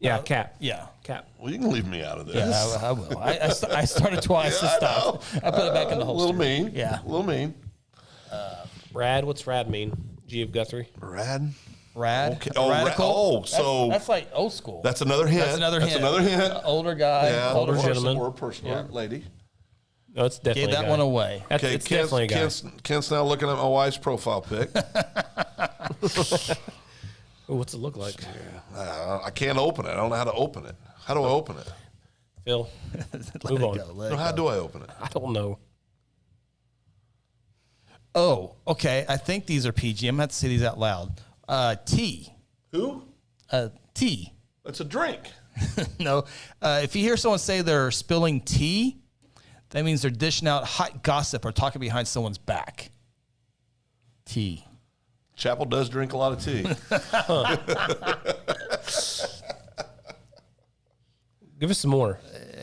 a cap. yeah. Cap. Well, you can leave me out of this. Yeah, I will. I started twice. Yeah, to stop. I put it back in the A holster. little mean. Yeah. A little mean. Rad. What's rad mean? G of Guthrie. Rad. Rad. Okay. Oh, Radical. so That's like old school. that's another hint. That's another hint. Older guy. Yeah, older or a person- gentleman. or a person, or a lady. No, it's definitely Gave a that guy. one away. That's, Okay, it's definitely a guy. Kent's now looking at my wife's profile pic. Ooh, what's it look like? I can't open it. I don't know how to open it. How do I open it? Phil, Let move it on. go, let No, it how go. do I open it? I don't know. Oh, okay. I think these are PG. I'm going to have to say these out loud. Tea. Who? Tea. It's a drink. No. If you hear someone say they're spilling tea, that means they're dishing out hot gossip or talking behind someone's back. Tea. Chapel does drink a lot of tea. Give us some more.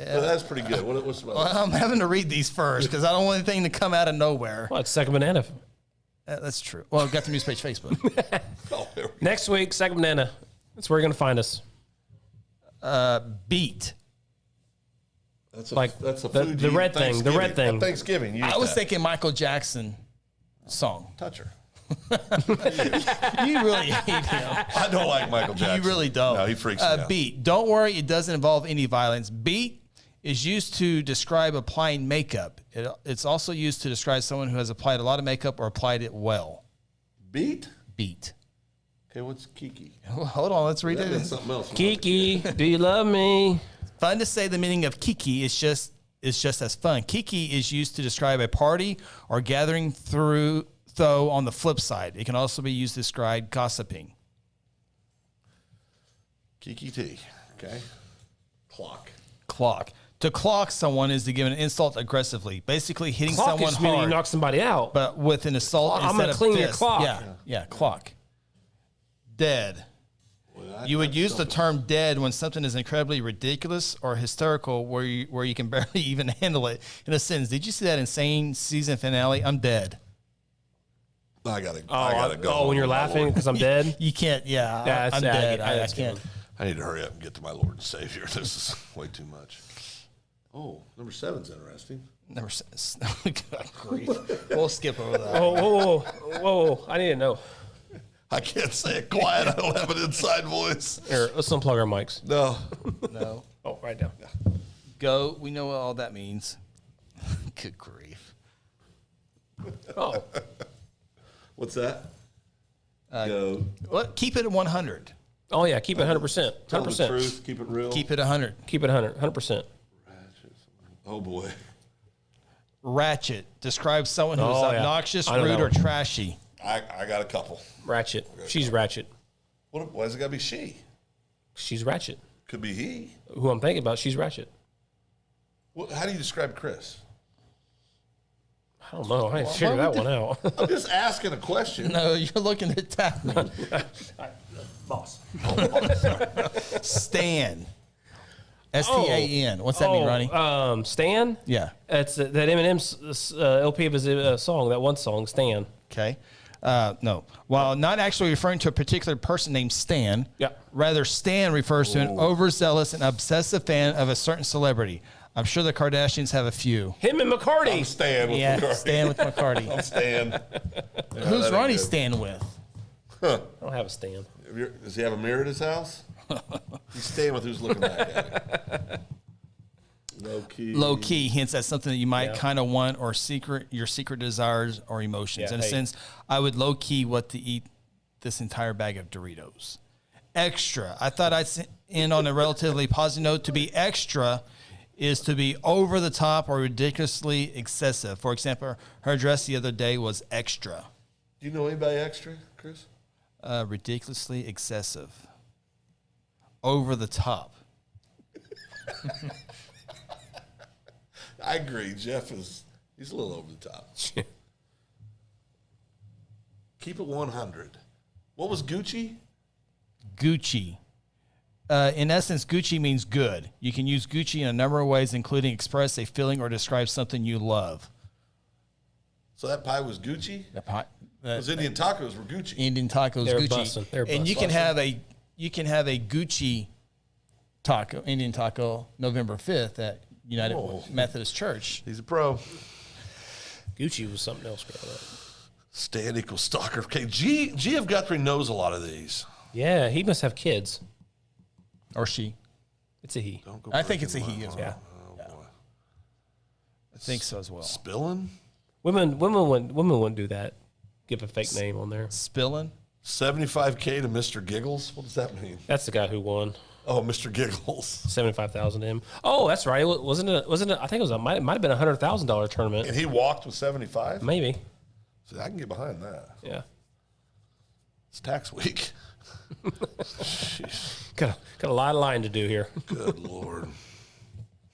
Well, that's pretty good. What's about I'm having to read these first because I don't want anything to come out of nowhere. Well, it's second banana. That's true. Well, I've got the news page Facebook. Oh, there we go. Next week, second banana. That's where you're going to find us. Beat. That's Like that's a the food you red eat thing, the red Thanksgiving. thing. At Thanksgiving. You I eat was that. thinking Michael Jackson song. Toucher. You really hate him. I don't like Michael Jackson. You really don't. No, he freaks me out. Beat. Don't worry, it doesn't involve any violence. Beat is used to describe applying makeup. It's also used to describe someone who has applied a lot of makeup or applied it well. Beat? Beat. Okay, what's Kiki? Well, hold on, let's read That means it. something else. Kiki, do you love me? Fun to say the meaning of kiki is just as fun. Kiki is used to describe a party or gathering though on the flip side. It can also be used to describe gossiping. Kiki T. Okay. Clock. To clock someone is to give an insult aggressively, basically hitting Clock someone is meaning you hard, knock somebody out. but with an assault I'm instead gonna of clean your fist. clock. Yeah, clock. Dead. You would use the term dead when something is incredibly ridiculous or hysterical where you can barely even handle it in a sentence. Did you see that insane season finale? I'm dead. I gotta go. Oh, when you're laughing because I'm dead? You can't, Yeah, I'm I dead. get- I that's can't. I need to hurry up and get to my Lord and Savior. This is way too much. Oh, number 7's interesting. Never says. God grief. We'll skip over that. Whoa. I need to know. I can't say it quiet. I don't have an inside voice. Here, let's unplug our mics. No. No. Oh, right down. Go. We know what all that means. Good grief. Oh, What's that? Go. What? Keep it at 100. oh yeah, keep it 100%. Tell the 100%. truth. Keep it real. Keep it 100. Keep it 100%. Oh, boy. Ratchet describes someone who's Oh, yeah. obnoxious, I know rude, that or one. trashy. I got a couple. Ratchet. She's Ratchet. Why does it got to be she? She's Ratchet. Could be he. Who I'm thinking about, she's Ratchet. How do you describe Chris? I don't know. I didn't figure that one out. I'm just asking a question. No, you're looking at tap me. Boss. Stan. S-T-A-N. What's that mean, Ronnie? Stan? Yeah. That's that Eminem's LP of his song, that one song, Stan. Okay. No. While not actually referring to a particular person named Stan, Yeah. rather Stan refers to an overzealous and obsessive fan of a certain celebrity. I'm sure the Kardashians have a few. Him and McCarty. I'm Stan with Yeah, McCarthy. Stan with McCarty. I'm Stan. Who's that Ronnie ain't good. Stan with? I don't have a Stan. Does he have a mirror at his house? He's staying with who's looking back at him. No Low key hints at something that you might kind of want or your secret desires or emotions. In a sense, I would low key want to eat this entire bag of Doritos. Extra. I thought I'd end on a relatively positive note. To be extra is to be over the top or ridiculously excessive. For example, her dress the other day was extra. Do you know anybody extra, Chris? Ridiculously excessive. Over the top. I agree. Jeff he's a little over the top. Keep it 100. What was Gucci? Gucci. In essence, Gucci means good. You can use Gucci in a number of ways, including express a feeling or describe something you love. So that pie was Gucci? Because Indian tacos were Gucci. Indian tacos, They're Gucci. bussin'. They're And you can have a Gucci taco, Indian taco, November 5th at United Methodist Church. He's a pro. Gucci was something else growing up. Stan equals stalker. Okay, G.F. Guthrie knows a lot of these. Yeah, he must have kids. Or she. It's a he. I think it's a he as well. Yeah. Yeah. I think so as well. Spilling? Women wouldn't do that. Give a fake name on there. Spilling? 75K to Mr. Giggles? What does that mean? That's the guy who won. Oh, Mr. Giggles. 75,000 to him. Oh, that's right. Wasn't it? I think it was. Might have been $100,000 tournament. And he walked with 75? Maybe. See, I can get behind that. Yeah. It's tax week. Jeez. Got a lot of line to do here. Good Lord.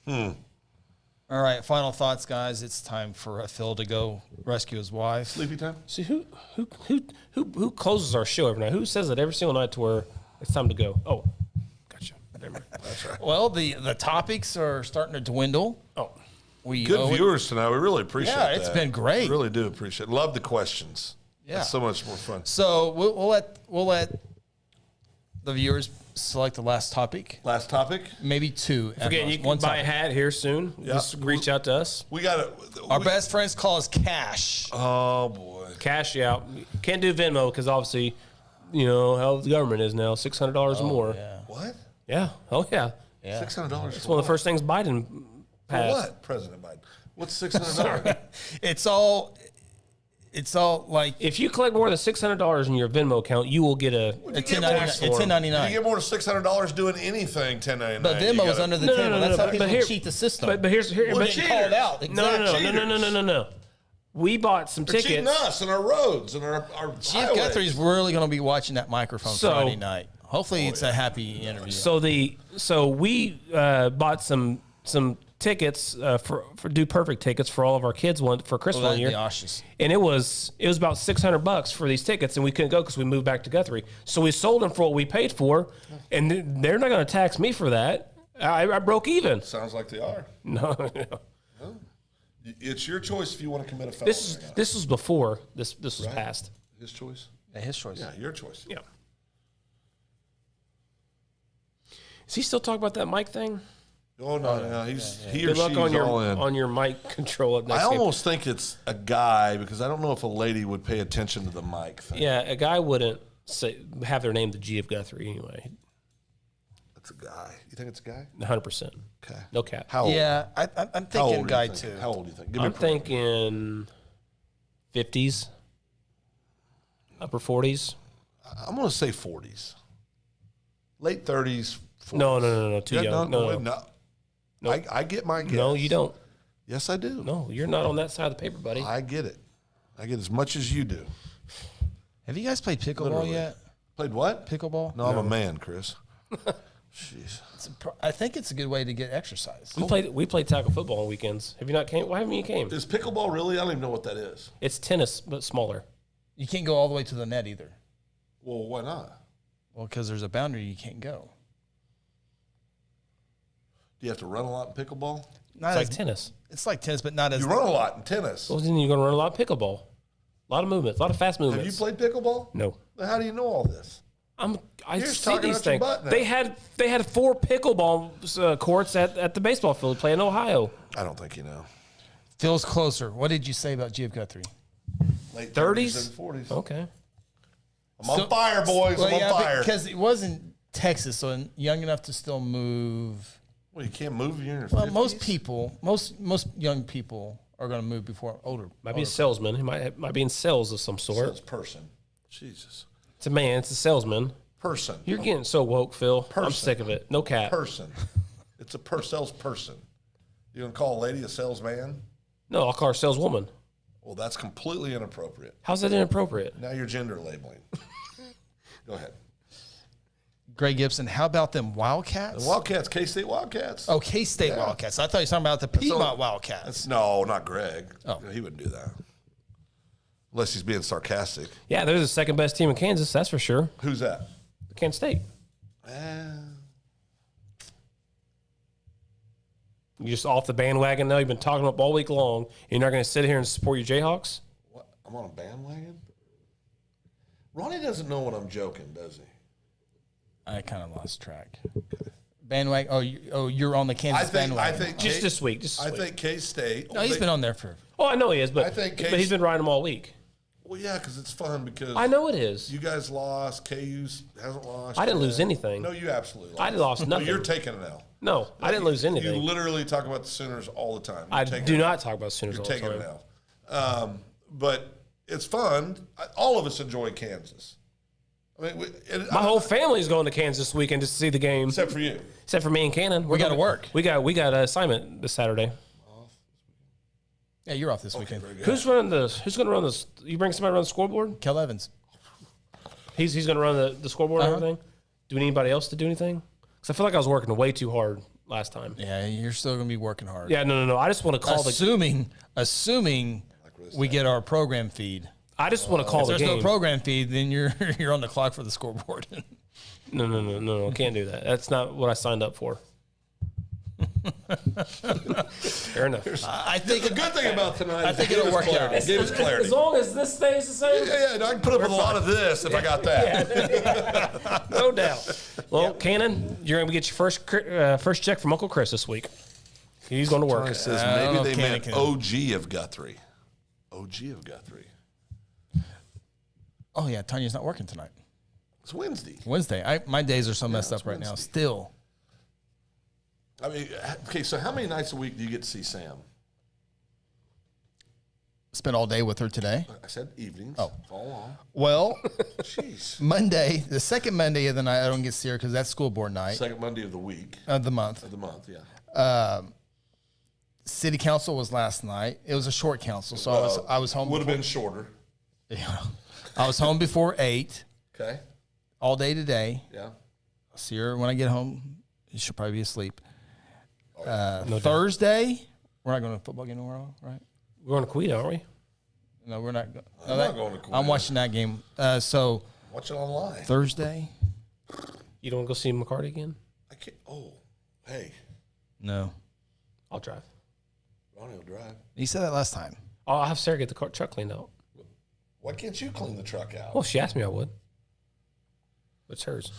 All right, final thoughts, guys. It's time for Phil to go rescue his wife. Sleepy time? See who closes our show every night? Who says it every single night to where it's time to go? Oh, gotcha. Never mind. That's right. Well, the topics are starting to dwindle. Oh, Good viewers tonight. We really appreciate that. Yeah, it's been great. We really do appreciate it. Love the questions. Yeah. It's so much more fun. So we'll let the viewers select the last topic. Last topic? Maybe two. at again, most. you can One buy a topic. hat here soon. Yeah. Just reach out to us. We got it. Our best friends call us Cash. Oh, boy. Cash you out. Can't do Venmo because obviously, you know how the government is now. $600 or more. Yeah. What? Yeah. Oh yeah. Yeah. $600 It's one of the first things Biden For passed. what? President Biden. What's $600? It's all like If you collect more than $600 in your Venmo account, you will get a a get 1099. more- It's You 1099. get more than $600 doing anything, $1099. But Venmo is under the No, no, table. no, That's no, how but people here- cheat the system. But here's We're but getting called out. No. We bought some They're cheating tickets. us and our roads and our Chief highways. Guthrie's really going to be watching that microphone So- Friday night. Hopefully, it's a happy interview. So we bought some tickets for Do Perfect tickets for all of our kids for Christmas one year. The Oshes. And it was about $600 for these tickets, and we couldn't go because we moved back to Guthrie. So we sold them for what we paid for, and they're not going to tax me for that. I broke even. Sounds like they are. No, It's your choice if you want to commit a felony. this was before this was passed. His choice. Yeah, his choice. Yeah, your choice. Yeah. Is he still talking about that mic thing? Oh no, he or Good luck she's on all in. your mic control at next I game. almost think it's a guy because I don't know if a lady would pay attention to the mic thing. Yeah, a guy wouldn't have their name the G of Guthrie anyway. It's a guy. You think it's a guy? 100%. Okay. No cap. How old? Yeah, I'm How old thinking are you guy thinking? too. How old do you think? Give me I'm a pro- thinking 50s, upper 40s. I'm going to say 40s. Late 30s. 40s. No. Too Yeah, young. No. I get my guess. No, you don't. Yes, I do. No, you're not on that side of the paper, buddy. I get it. I get as much as you do. Have you guys played pickleball Literally. yet? Played what? Pickleball? No, I'm a man, Chris. Jeez. I think it's a good way to get exercise. We played tackle football on weekends. Have you not came? Why haven't you came? Is pickleball really? I don't even know what that is. It's tennis, but smaller. You can't go all the way to the net either. Well, why not? Well, because there's a boundary you can't go. Do you have to run a lot in pickleball? Not It's like as- tennis. It's like tennis, but not as. You run a lot in tennis. Well, then you're going to run a lot of pickleball. A lot of movements, a lot of fast Have movements. you played pickleball? No. Then how do you know all this? I You're see talking these out your things. butt now. They had 4 pickleball courts at the baseball field playing in Ohio. I don't think you know. Phil's closer. What did you say about G.F. Guthrie? Late 30s? and 40s. Okay. I'm on fire, boys. I'm on fire. Because it wasn't Texas, so young enough to still move. Well, you can't move if you're in your Well, 50s? most people, most young people are going to move before older. Might be a salesman. He might be in sales of some sort. Sales person. Jesus. It's a man. It's a salesman. Person. You're getting so woke, Phil. I'm Person. sick of it. No cap. Person. It's a salesperson. You gonna call a lady a salesman? No, I'll call her saleswoman. Well, that's completely inappropriate. How's that inappropriate? Now you're gender labeling. Go ahead. Greg Gibson, how about them Wildcats? The Wildcats, K-State Wildcats. Oh, K-State Wildcats. I thought you were talking about the Piedmont Wildcats. No, not Greg. Oh. He wouldn't do that. Unless he's being sarcastic. Yeah, they're the second best team in Kansas. That's for sure. Who's that? Kansas State. You just off the bandwagon now. You've been talking up all week long. You're not going to sit here and support your Jayhawks? What? I'm on a bandwagon? Ronnie doesn't know when I'm joking, does he? I kind of lost track. Bandwagon. You're on the Kansas bandwagon. I think Just this week. I think K-State. No, he's been on there for. Oh, I know he is, but, I think but he's been riding them all week. Well, yeah, because it's fun because I know it is. you guys lost. KU hasn't lost. I didn't yet. lose anything. No, you absolutely lost. I lost nothing. No, you're taking it out. No, I didn't lose You anything. literally talk about the Sooners all the time. I do not talk about Sooners all the Taking time. it out. But it's fun. All of us enjoy Kansas. I mean, My whole family's going to Kansas this weekend just to see the game. except for you. Except for me and Cannon. We got to work. We got an assignment this Saturday. Yeah, you're off this weekend. Who's going to run this? You bring somebody to run the scoreboard? Kel Evans. He's going to run the scoreboard and everything? Do we need anybody else to do anything? Because I feel like I was working way too hard last time. Yeah, you're still going to be working hard. Yeah, no. I just want to call Assuming we get our program feed. I just want to call If the there's game. no program feed, then you're on the clock for the scoreboard. No. Can't do that. That's not what I signed up for. Fair enough. I think The good thing about tonight I is think it gave it'll us work out. clarity. It gave us clarity. As long as this stays the same. Yeah, I can put up with a lot of this if I got that. No doubt. Well, Cannon, you're going to get your first check from Uncle Chris this week. He's going to work. It says I don't know maybe if they Cannon meant can. OG of Guthrie. OG of Guthrie. Oh yeah, Tanya's not working tonight. It's Wednesday. Wednesday. My days are so messed up right now. Wednesday. Still. I mean, okay, so how many nights a week do you get to see Sam? Spent all day with her today. I said evenings. Oh. Follow on. Well, Jeez. Monday, the second Monday of the night, I don't get to see her because that's school board night Second Monday of the week. of the month. Of the month, yeah. City council was last night. It was a short council, so I was home. Would have before- been shorter. I was home before 8 Okay. all day today. Yeah. I'll see her when I get home. She'll probably be asleep. Thursday, we're not going to a football game tomorrow, right? We're going to Queen, aren't we? No, we're not. I'm not going to Queen. I'm watching that game. So Watch it online. Thursday, You don't want to go see McCarty again? I can't. Oh, hey. no. I'll drive. Ronnie will drive. You said that last time. I'll have Sarah get the truck cleaned out. Why can't you clean the truck out? Well, she asked me I would. It's hers.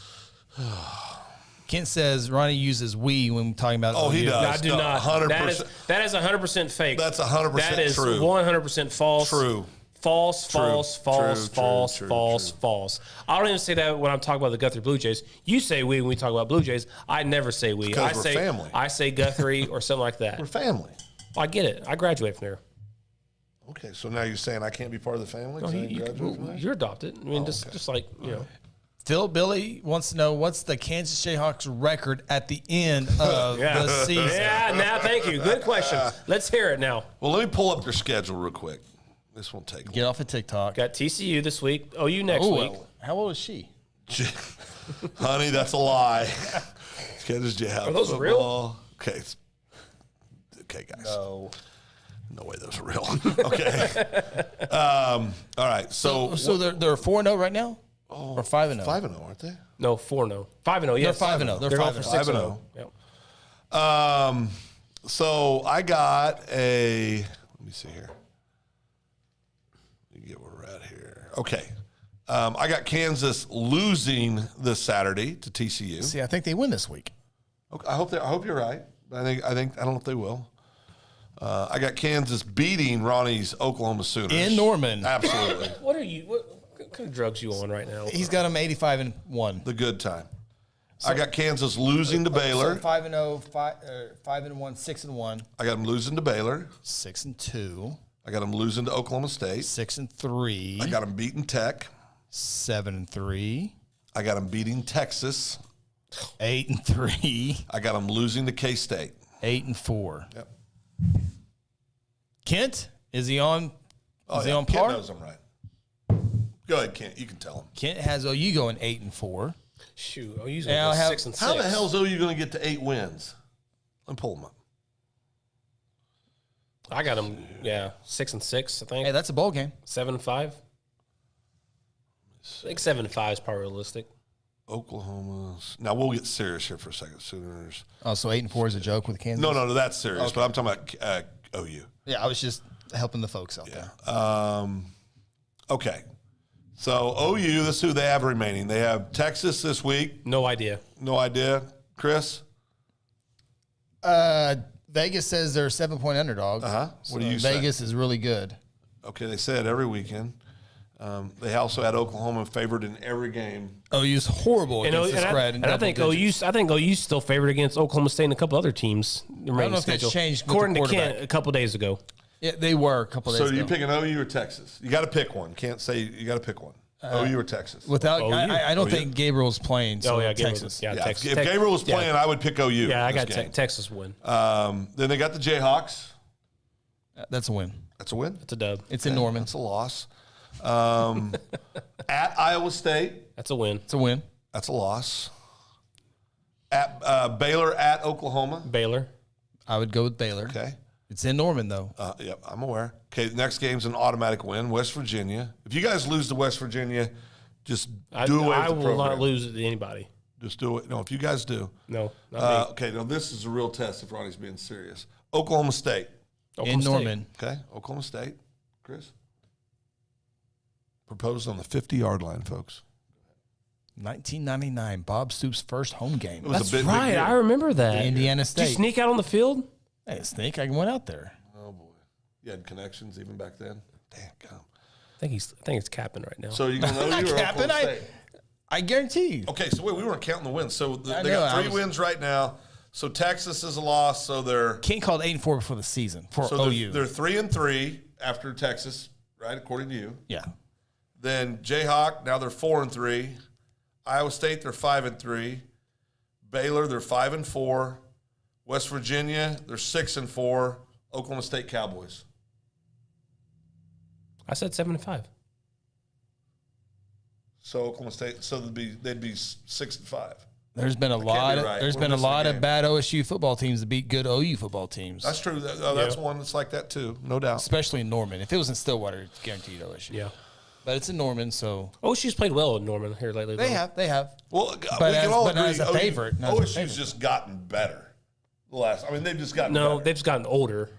Kent says Ronnie uses we when talking about. Oh, he OU. does. I do No, not. 100%. That is 100% fake. That's 100% That is true. 100% false. True. False, True. false, True, false, true, false, true, false, true. false. I don't even say that when I'm talking about the Guthrie Blue Jays. You say we when we talk about Blue Jays. I never say we. Because I we're say family. I say Guthrie or something like that. We're family. I get it. I graduated from there. Okay, so now you're saying I can't be part of the family? 'cause I didn't graduate from there? You're adopted. I mean, just like, you know. Phil Billy wants to know what's the Kansas Jayhawks record at the end of the season. Yeah, now, thank you. Good question. Let's hear it now. Well, let me pull up their schedule real quick. This won't take Get off of TikTok. Got TCU this week. OU next Ooh, week. how old is she? Honey, that's a lie. Kansas Jayhawks. Are those football. Okay. Okay, guys. No. No way those are real. Okay. All right. So they're 4-0 right now, or 5-0. 5-0, aren't they? No, 4-0. 5-0, yes. They're 5-0. They're going for 5-0. 6-0. Yep. So I got a. Let me see here. Let me get where we're at here. Okay. I got Kansas losing this Saturday to TCU. See, I think they win this week. Okay, I hope you're right. I don't know if they will. I got Kansas beating Ronnie's Oklahoma Sooners In Norman. Absolutely, What kind of drugs you on right now? He's got them 85-1. the good time. I got Kansas losing to Baylor. So 5-0, 5-1, 6-1, I got them losing to Baylor. 6-2, I got them losing to Oklahoma State. 6-3. I got them beating Tech. 7-3, I got them beating Texas. 8-3, I got them losing to K-State. 8-4. Yep. Kent, is he on? Is he on Kent par? knows I'm right. Go ahead, Kent. You can tell him. Kent has OU going 8-4. Shoot, oh, he's And going I'll have- 6 and 6. How the hell is OU going to get to 8 wins? Let me pull them up. I got him. Yeah, 6 and 6. I think Hey, that's a bowl game. 7 and 5. I think 7 and 5 is probably realistic. Oklahoma. Now we'll get serious here for a second. Sooners. Oh, so 8-4 is a joke with Kansas? No, that's serious. But I'm talking about OU. Yeah, I was just helping the folks out there. Okay. So OU, this is who they have remaining. They have Texas this week. No idea. No idea. Chris? Vegas says they're a 7-point underdog. Uh-huh. What do you say? Vegas is really good. Okay, they say it every weekend. They also had Oklahoma favored in every game. OU's horrible against the spread. I think OU's still favored against Oklahoma State and a couple other teams. I don't know if that's changed with the According to quarterback. Kent, a couple days ago. Yeah, they were a couple days So ago. are you picking OU or Texas? You got to pick one. Can't say you got to pick one. OU or Texas? Without, OU. I don't think Gabriel's playing. So Texas. Yeah, Yeah, Texas. if Gabriel was playing, I would pick OU. Yeah, I this got game. Texas win. Then they got the Jayhawks. That's a win. That's a win. It's a dub. It's in Norman. That's a loss. At Iowa State. That's a win. It's a win. That's a loss. At Baylor at Oklahoma. Baylor. I would go with Baylor. Okay. It's in Norman, though. Yep, I'm aware. Okay, the next game's an automatic win. West Virginia. If you guys lose to West Virginia, just do away I with the will program. not lose to anybody. Just do it. No, if you guys do. No, not me. Okay, now this is a real test if Ronnie's being serious. Oklahoma State. Oklahoma In State. Norman. Okay, Oklahoma State. Chris? Proposed on the 50-yard line, folks. 1999, Bob Stoops' first home game. It was That's a big right. year. I remember that. Indiana Did you State. sneak out on the field? I didn't sneak. I went out there. Oh, boy. You had connections even back then? Damn, come. I think it's capping right now. So you're going to know you or Capping, Oklahoma State? I guarantee you. Okay, so wait, we weren't counting the wins. So they know, got I 3 was- wins right now. So Texas is a loss. So they're King called 8-4 before the season for so OU. they're 3-3 after Texas, right? According to you. Yeah. Then Jayhawk, now they're 4-3. Iowa State, they're 5-3. Baylor, they're 5-4. West Virginia, they're 6-4. Oklahoma State Cowboys. I said 7 and 5. So Oklahoma State, so they'd be 6-5. There's been a be lot. right. There's We're been a missing a lot game. of bad OSU football teams that beat good OU football teams, That's true. That's one that's like that too, no doubt. especially in Norman. If it was in Stillwater, it's guaranteed OSU. Yeah. But it's in Norman, so OSU's played well in Norman here lately. they though. have. Well, But we as- can all but agree. as a favorite, not as a OSU's favorite. just gotten better. They've just gotten No, better. they've just gotten older.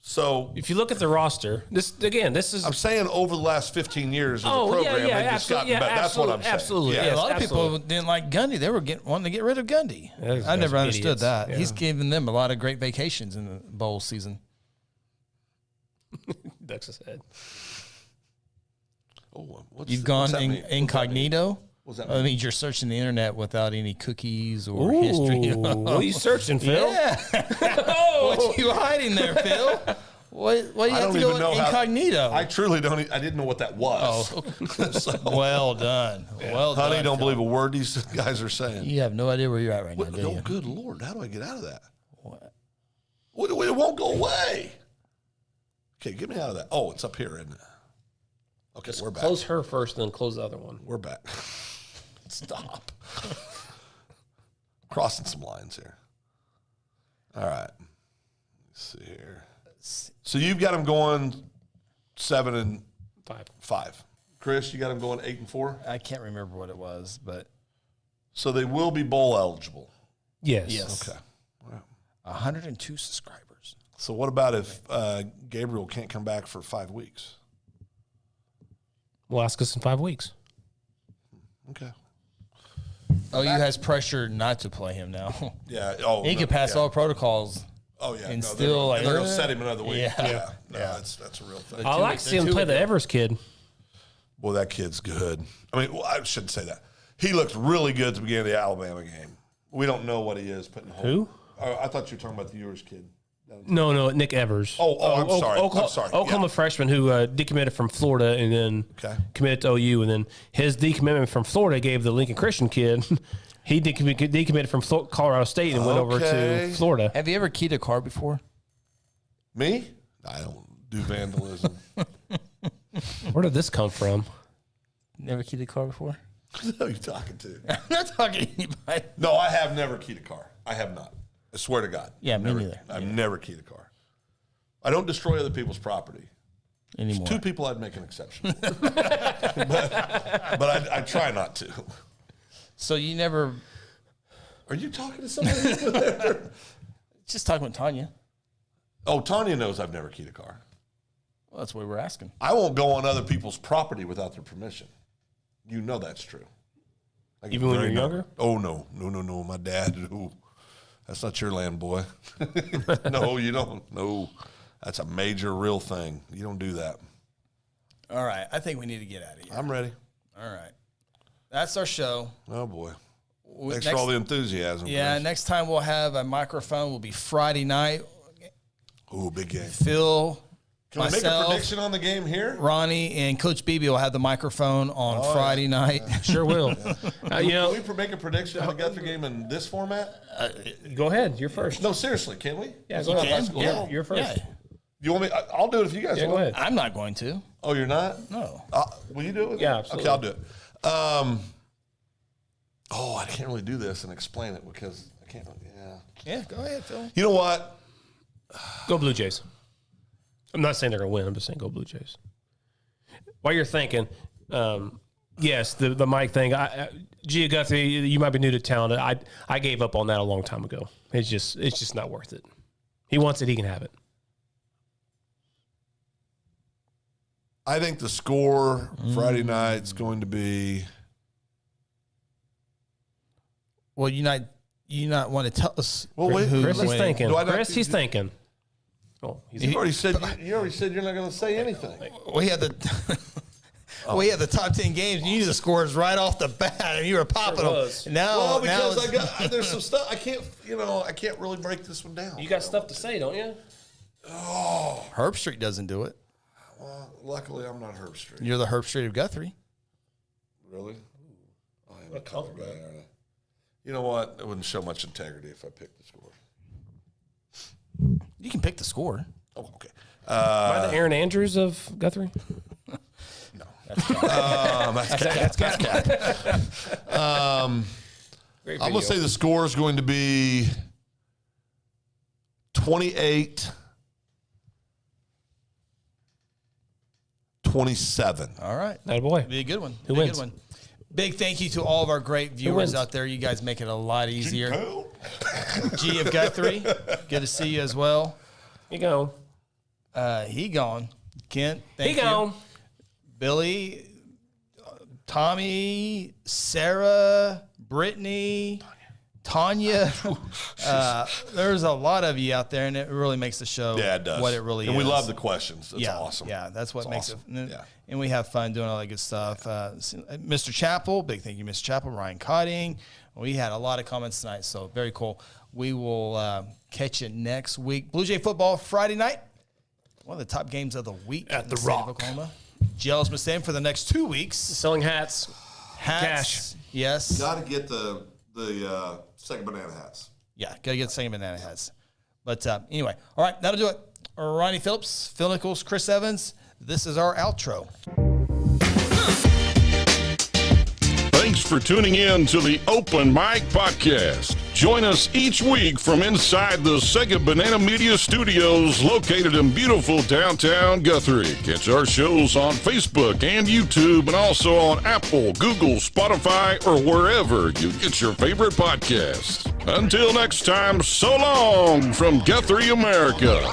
So If you look at the roster, this is I'm saying over the last 15 years as a Oh, yeah, program, yeah, they've just gotten better. That's what I'm saying. absolutely. Yeah. Yeah, a lot of absolutely. people didn't like Gundy. They were wanting to get rid of Gundy. those I guys never are understood idiots. that. Yeah. He's giving them a lot of great vacations in the bowl season. ducks his head. Oh, You've gone what's that mean? incognito. What's that That mean? means you're searching the internet without any cookies or history. Ooh, what are you searching, Phil? Yeah. What you hiding there, Phil? What you I have don't to even go know how. incognito? I truly don't. I didn't know what that was. So, Well done. Well done. honey, don't Phil. believe a word these guys are saying. You have no idea where you're at right now, do Oh, you? good Lord. How do I get out of that? What? It won't go away. Okay, get me out of that. Oh, it's up here, isn't it? Okay, we're back. Close her first, then close the other one. We're back. Stop. Crossing some lines here. All right. Let's see here. So you've got them going 7 and 5. Chris, you got them going 8 and 4. I can't remember what it was, but So they will be bowl eligible. Yes. Okay. 102 subscribers. So what about if Gabriel can't come back for 5 weeks? We'll ask us in 5 weeks. Okay. OU has pressure not to play him now. Yeah. Oh, He can pass all protocols. Oh yeah. and no, still, like, they're going to set him another week. yeah. No, that's a real thing. I like to see him play the Evers kid. Well, that kid's good. I mean, well, I shouldn't say that. He looked really good at the beginning of the Alabama game. We don't know what he is putting hold. Who? I thought you were talking about the Ewers kid. No, Nick Evers. I'm sorry. I'm sorry. Oklahoma freshman who decommitted from Florida and then committed to OU. And then his decommitment from Florida gave the Lincoln Christian kid, he decommitted from Colorado State and went over to Florida. Have you ever keyed a car before? Me? I don't do vandalism. Where did this come from? Never keyed a car before? Who are you talking to? I'm not talking to anybody. No, I have never keyed a car. I have not. I swear to God. Yeah, me neither. I've never keyed a car. I don't destroy other people's property. Anymore. There's 2 people I'd make an exception for. but I try not to. So you never... Are you talking to somebody over there? Just talking with Tanya. Oh, Tanya knows I've never keyed a car. Well, that's what we were asking. I won't go on other people's property without their permission. You know that's true. Even when you're younger? Oh, no. No. My dad, no. That's not your land, boy. No, you don't. No. That's a major real thing. You don't do that. All right. I think we need to get out of here. I'm ready. All right. That's our show. Oh, boy. Thanks for all the enthusiasm. Yeah, Chris. next time we'll have a microphone. Will be Friday night. Ooh, big game. Phil, Can we make a myself, prediction on the game here? Ronnie, and Coach Beebe will have the microphone on Friday night. Sure will. Can we make a prediction on the Guthrie game in this format? Go ahead. You're first. No, seriously, can we? Yeah, go ahead. Yeah. You're first. Yeah. You want me? I'll do it if you guys Yeah, want. go ahead. I'm not going to. Oh, you're not? No. Will you do it with me? Yeah, absolutely. Okay, I'll do it. I can't really do this and explain it because I can't. Yeah. Yeah, go ahead, Phil. You know what? Go Blue Jays. I'm not saying they're going to win. I'm just saying go Blue Jays. While you're thinking, yes, the mic thing. Gia Guthrie, you might be new to town. I gave up on that a long time ago. It's just not worth it. He wants it, he can have it. I think the score Friday night is going to be. Well, you not want to tell us. Well, wait, Chris is wins. thinking. Do I not- Chris, he's thinking. Oh, You already said you're not going to say anything. We had the we had the top 10 games. You knew the scores right off the bat, and you were popping them. was. Now, Because there's some stuff I can't really break this one down. You got stuff to say, don't you? Herb Street doesn't do it. Well, luckily I'm not Herb Street. You're the Herb Street of Guthrie. Really? I am a color guy, aren't I? You know what? It wouldn't show much integrity if I picked the score. You can pick the score. Oh, okay. Am I the Aaron Andrews of Guthrie? No. That's Cap. I'm going to say the score is going to be 28-27. All right. That boy. Be a good one. Who Be a wins? good one. Big thank you to all of our great viewers wins? out there. You guys make it a lot easier. G of Guthrie, good to see you as well. You go. He gone. Kent, thank He you. gone. Billy, Tommy, Sarah, Brittany, Tanya. There's a lot of you out there, and it really makes the show what it really is. And we love the questions. It's awesome. Yeah, that's what makes awesome. it. Yeah. And we have fun doing all that good stuff. Mr. Chappell, big thank you, Mr. Chappell. Ryan Cotting. We had a lot of comments tonight, so very cool. We will catch you next week. Blue Jay football Friday night. One of the top games of the week At in the state Rock. of Oklahoma. Gels Mustaine for the next 2 weeks. Selling hats. Hats. Cash. Yes. Got to get the second banana hats. Yeah, gotta get the same banana hats. But anyway, all right, that'll do it. Ronnie Phillips, Phil Nichols, Chris Evans. This is our outro. Thanks for tuning in to the Open Mic Podcast. Join us each week from inside the Second Banana Media Studios located in beautiful downtown Guthrie. Catch our shows on Facebook and YouTube and also on Apple, Google, Spotify, or wherever you get your favorite podcasts. Until next time, so long from Guthrie, America.